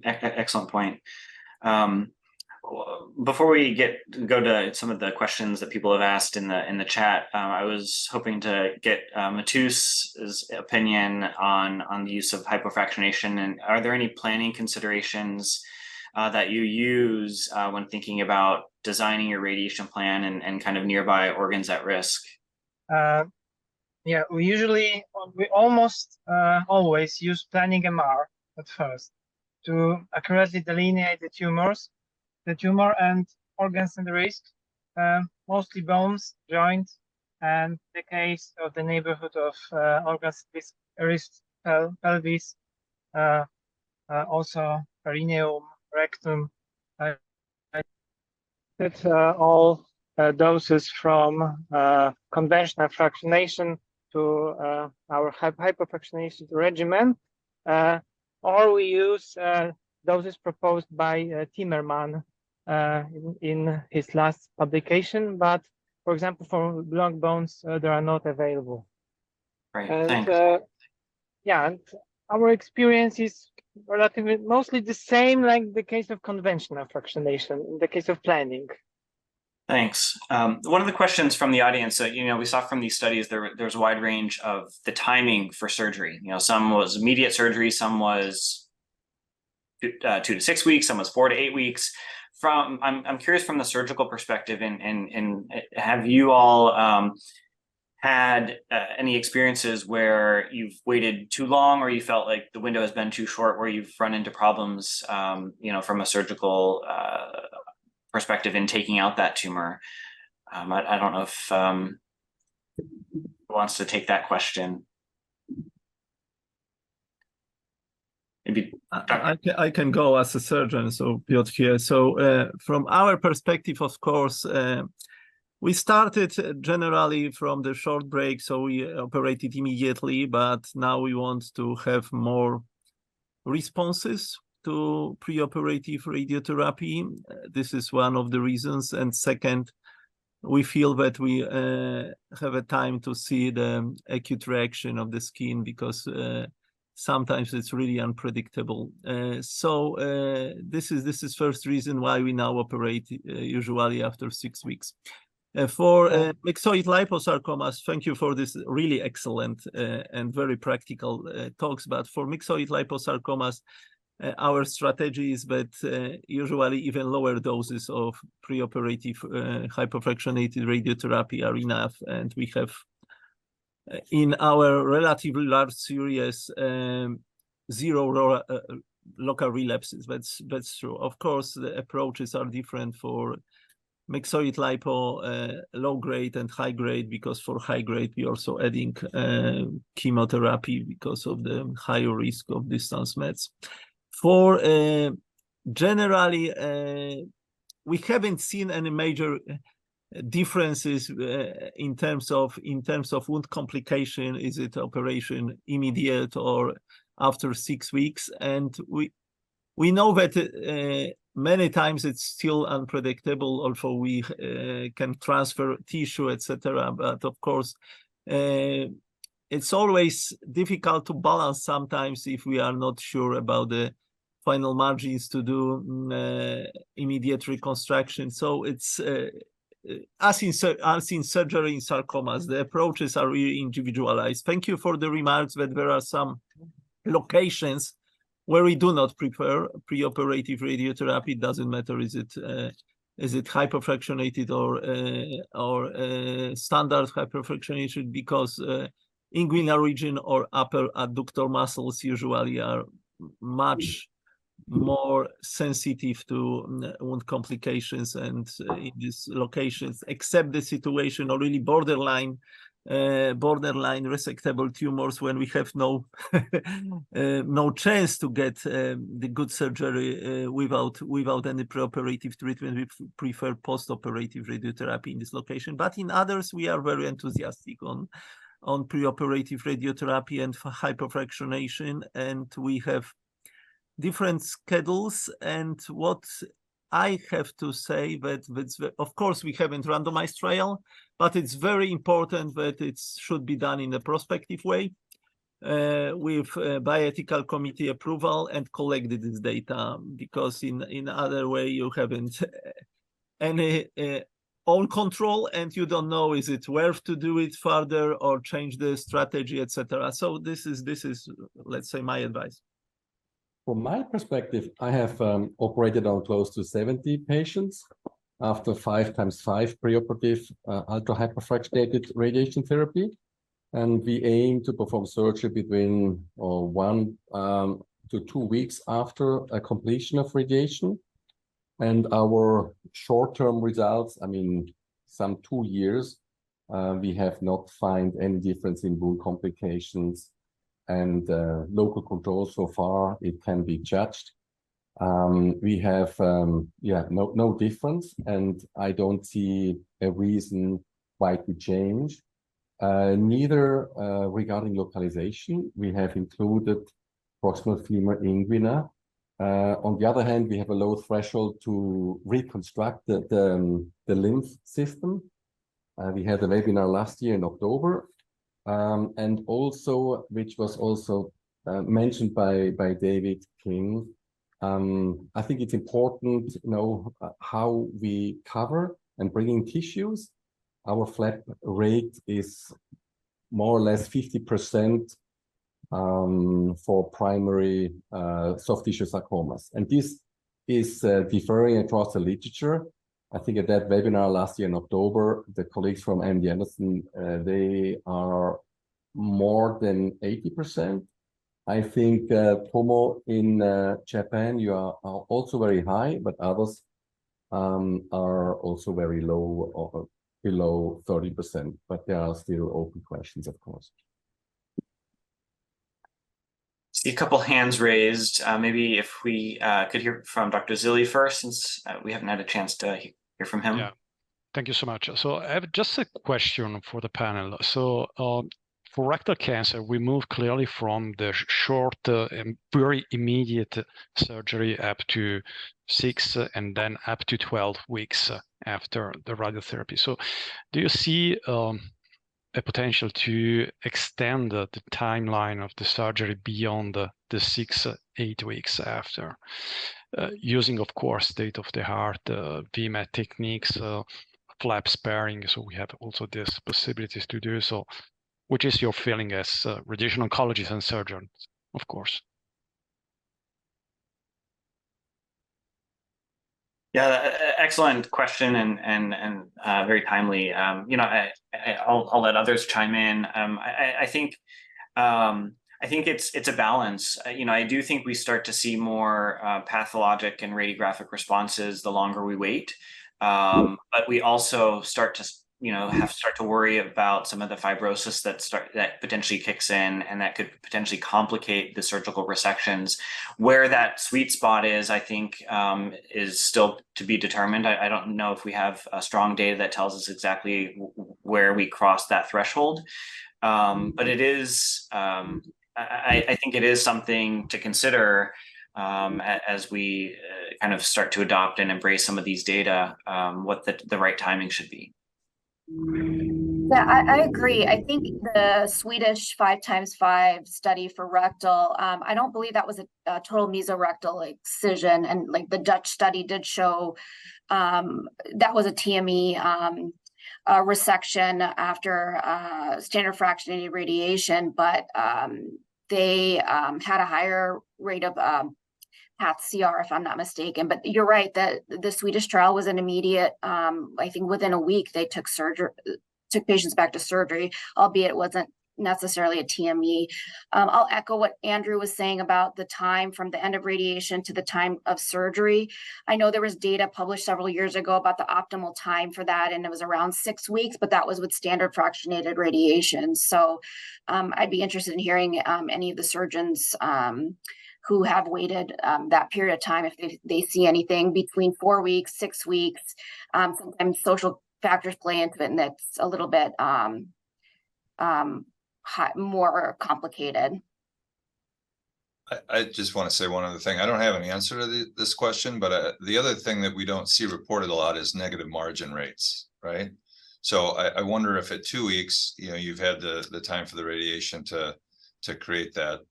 excellent point. Before we go to some of the questions that people have asked in the chat, I was hoping to get Matus's opinion on the use of hypofractionation, and are there any planning considerations that you use when thinking about designing your radiation plan and kind of nearby organs at risk? Yeah, we almost always use planning MR at first to accurately delineate the tumor and organs in the risk, mostly bones, joints, and the case of the neighborhood of organs risk pelvis, also perineum, rectum. That's all doses from conventional fractionation to our hypofractionation regimen, or we use doses proposed by Timmerman in his last publication, but for example, for block bones, they are not available. Right, And thanks. yeah, and our experience is relatively mostly the same like the case of conventional fractionation, in the case of planning. Thanks. One of the questions from the audience that, we saw from these studies, there's a wide range of the timing for surgery. Some was immediate surgery, some was 2 to 6 weeks, some was 4 to 8 weeks. I'm curious from the surgical perspective, and have you all had any experiences where you've waited too long, or you felt like the window has been too short, where you've run into problems, from a surgical perspective in taking out that tumor? I don't know if who wants to take that question. Maybe I can go as a surgeon, so Piotr here. So from our perspective, of course, we started generally from the short break, so we operated immediately, but now we want to have more responses to preoperative radiotherapy. This is one of the reasons. And second, we feel that we have a time to see the acute reaction of the skin, because sometimes it's really unpredictable. So this is first reason why we now operate usually after 6 weeks. For myxoid liposarcomas, thank you for this really excellent and very practical talks. But for myxoid liposarcomas, our strategy is that usually even lower doses of preoperative hypofractionated radiotherapy are enough, and we have in our relatively large series 0 local relapses. That's true. Of course, the approaches are different for myxoid lipo, low grade and high grade, because for high grade we also adding chemotherapy because of the higher risk of distance meds. For generally, we haven't seen any major differences in terms of wound complication. Is it operation immediate or after 6 weeks? And we know that many times it's still unpredictable, although we can transfer tissue, etc. But of course, it's always difficult to balance sometimes if we are not sure about the final margins to do immediate reconstruction. So it's as in surgery in sarcomas, the approaches are really individualized. Thank you for the remarks that there are some locations where we do not prefer preoperative radiotherapy. It doesn't matter is it hypofractionated or standard hypofractionation, because inguinal region or upper adductor muscles usually are much more sensitive to wound complications, and in these locations, except the situation or really borderline resectable tumors, when we have no no chance to get the good surgery without any preoperative treatment. We prefer post-operative radiotherapy in this location. But in others, we are very enthusiastic on preoperative radiotherapy and hypofractionation, and we have different schedules. And what I have to say that of course we haven't randomized trial, but it's very important that it should be done in a prospective way with bioethical committee approval and collected this data, because in other way you haven't any own control, and you don't know is it worth to do it further or change the strategy, etc. So this is let's say my advice. From my perspective, I have operated on close to 70 patients after 5x5 preoperative ultra-hypofractionated radiation therapy. And we aim to perform surgery between 1 to 2 weeks after a completion of radiation. And our short-term results, I mean, some 2 years, we have not found any difference in wound complications and local control. So far, it can be judged. We have no difference, and I don't see a reason why to change. Neither regarding localization, we have included proximal femur inguina. On the other hand, we have a low threshold to reconstruct the lymph system. We had a webinar last year in October, and also, which was also mentioned by David King. I think it's important to know how we cover and bring in tissues. Our flap rate is more or less 50% for primary soft tissue sarcomas. And this is differing across the literature. I think at that webinar last year in October, the colleagues from MD Anderson, they are more than 80%. I think Tomo in Japan, you are also very high, but others are also very low or below 30%, but there are still open questions, of course. See a couple hands raised. Maybe if we could hear from Dr. Zilli first, since we haven't had a chance to hear from him. Yeah, thank you so much. So I have just a question for the panel. So for rectal cancer, we move clearly from the short and very immediate surgery up to 6 and then up to 12 weeks after the radiotherapy. So do you see a potential to extend the timeline of the surgery beyond the 6-8 weeks after, using, of course, state-of-the-art VMAT techniques, flap sparing? So we have also these possibilities to do so. Which is your feeling as radiation oncologists and surgeons, of course? Yeah, excellent question and very timely. I'll let others chime in. I think it's a balance. I do think we start to see more pathologic and radiographic responses the longer we wait, but we also start to have to worry about some of the fibrosis that potentially kicks in, and that could potentially complicate the surgical resections. Where that sweet spot is, I think, is still to be determined. I don't know if we have strong data that tells us exactly where we cross that threshold, but it is. I think it is something to consider as we kind of start to adopt and embrace some of these data. What the right timing should be. Yeah, I agree. I think the Swedish 5x5 study for rectal, I don't believe that was a total mesorectal excision, and like the Dutch study did show that was a TME resection after standard fractionated radiation, but they had a higher rate of path CR, if I'm not mistaken. But you're right that the Swedish trial was an immediate, I think within a week they took patients back to surgery, albeit it wasn't necessarily a TME. I'll echo what Andrew was saying about the time from the end of radiation to the time of surgery. I know there was data published several years ago about the optimal time for that, and it was around 6 weeks, but that was with standard fractionated radiation. So I'd be interested in hearing any of the surgeons who have waited that period of time, if they see anything between 4 weeks, 6 weeks. Sometimes social factors play into it, and that's a little bit more complicated. I just want to say one other thing. I don't have an answer to this question, but the other thing that we don't see reported a lot is negative margin rates, right? So I wonder if at 2 weeks, you've had the time for the radiation to create that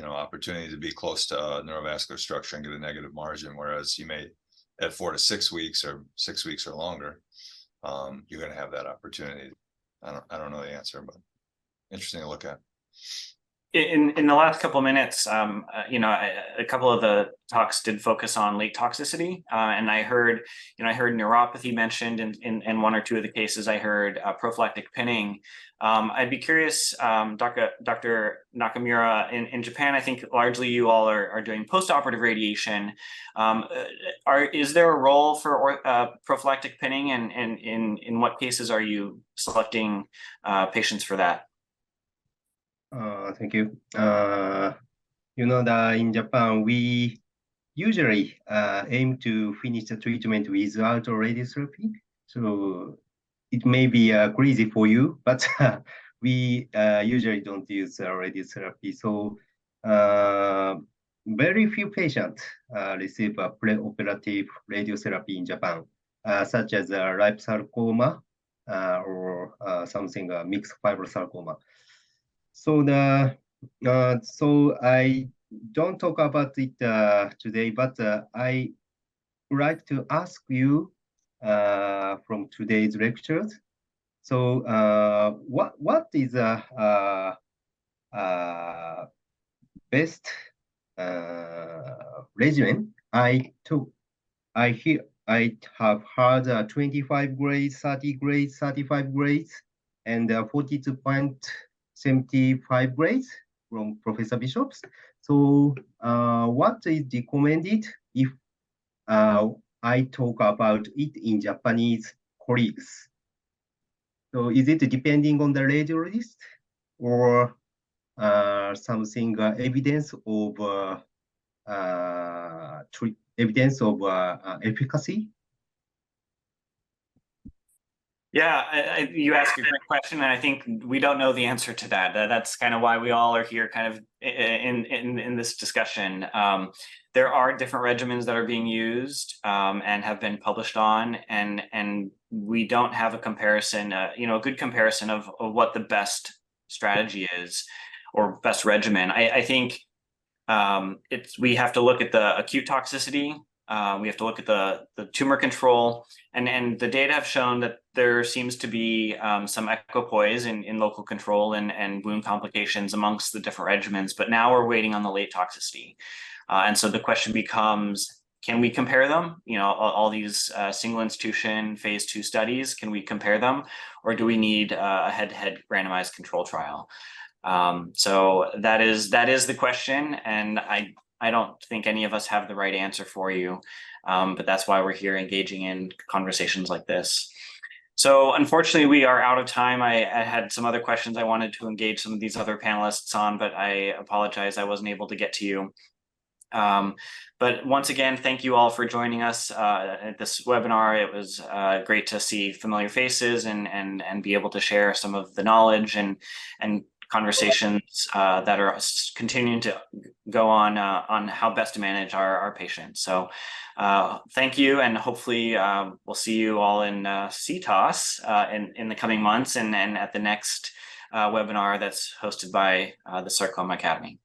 opportunity to be close to neurovascular structure and get a negative margin, whereas you may at 4 to 6 weeks or 6 weeks or longer, you're going to have that opportunity. I don't know the answer, but interesting to look at. In the last couple of minutes, a couple of the talks did focus on late toxicity, and I heard neuropathy mentioned in 1 or 2 of the cases. I heard prophylactic pinning. I'd be curious, Dr. Nakamura, in Japan, I think largely you all are doing postoperative radiation. Is there a role for prophylactic pinning, and in what cases are you selecting patients for that? Thank you. In Japan, we usually aim to finish the treatment without radiotherapy. So it may be crazy for you, but we usually don't use radiotherapy. So very few patients receive a preoperative radiotherapy in Japan, such as liposarcoma or something mixed fibrosarcoma. So so I don't talk about it today, but I like to ask you from today's lectures. So what is best regimen? I have heard 25 grades, 30 grades, 35 grades, and 42.75 grades from Professor Bishops. So what is recommended if I talk about it in Japanese colleagues? So is it depending on the radiologist or something evidence of efficacy? Yeah, you ask a great question, and I think we don't know the answer to that. That's kind of why we all are here, kind of in this discussion. There are different regimens that are being used and have been published on, and we don't have a comparison, a good comparison of what the best strategy is or best regimen. I think we have to look at the acute toxicity. We have to look at the tumor control, and the data have shown that there seems to be some equipoise in local control and wound complications amongst the different regimens. But now we're waiting on the late toxicity, and so the question becomes: can we compare them? All these single institution phase 2 studies, can we compare them, or do we need a head-to-head randomized control trial? So that is the question, and I don't think any of us have the right answer for you, but that's why we're here engaging in conversations like this. So unfortunately, we are out of time. I had some other questions I wanted to engage some of these other panelists on, but I apologize I wasn't able to get to you. But once again, thank you all for joining us at this webinar. It was great to see familiar faces and be able to share some of the knowledge and conversations that are continuing to go on how best to manage our patients. So thank you, and hopefully we'll see you all in CTOS in the coming months and at the next webinar that's hosted by the Sarcoma Academy.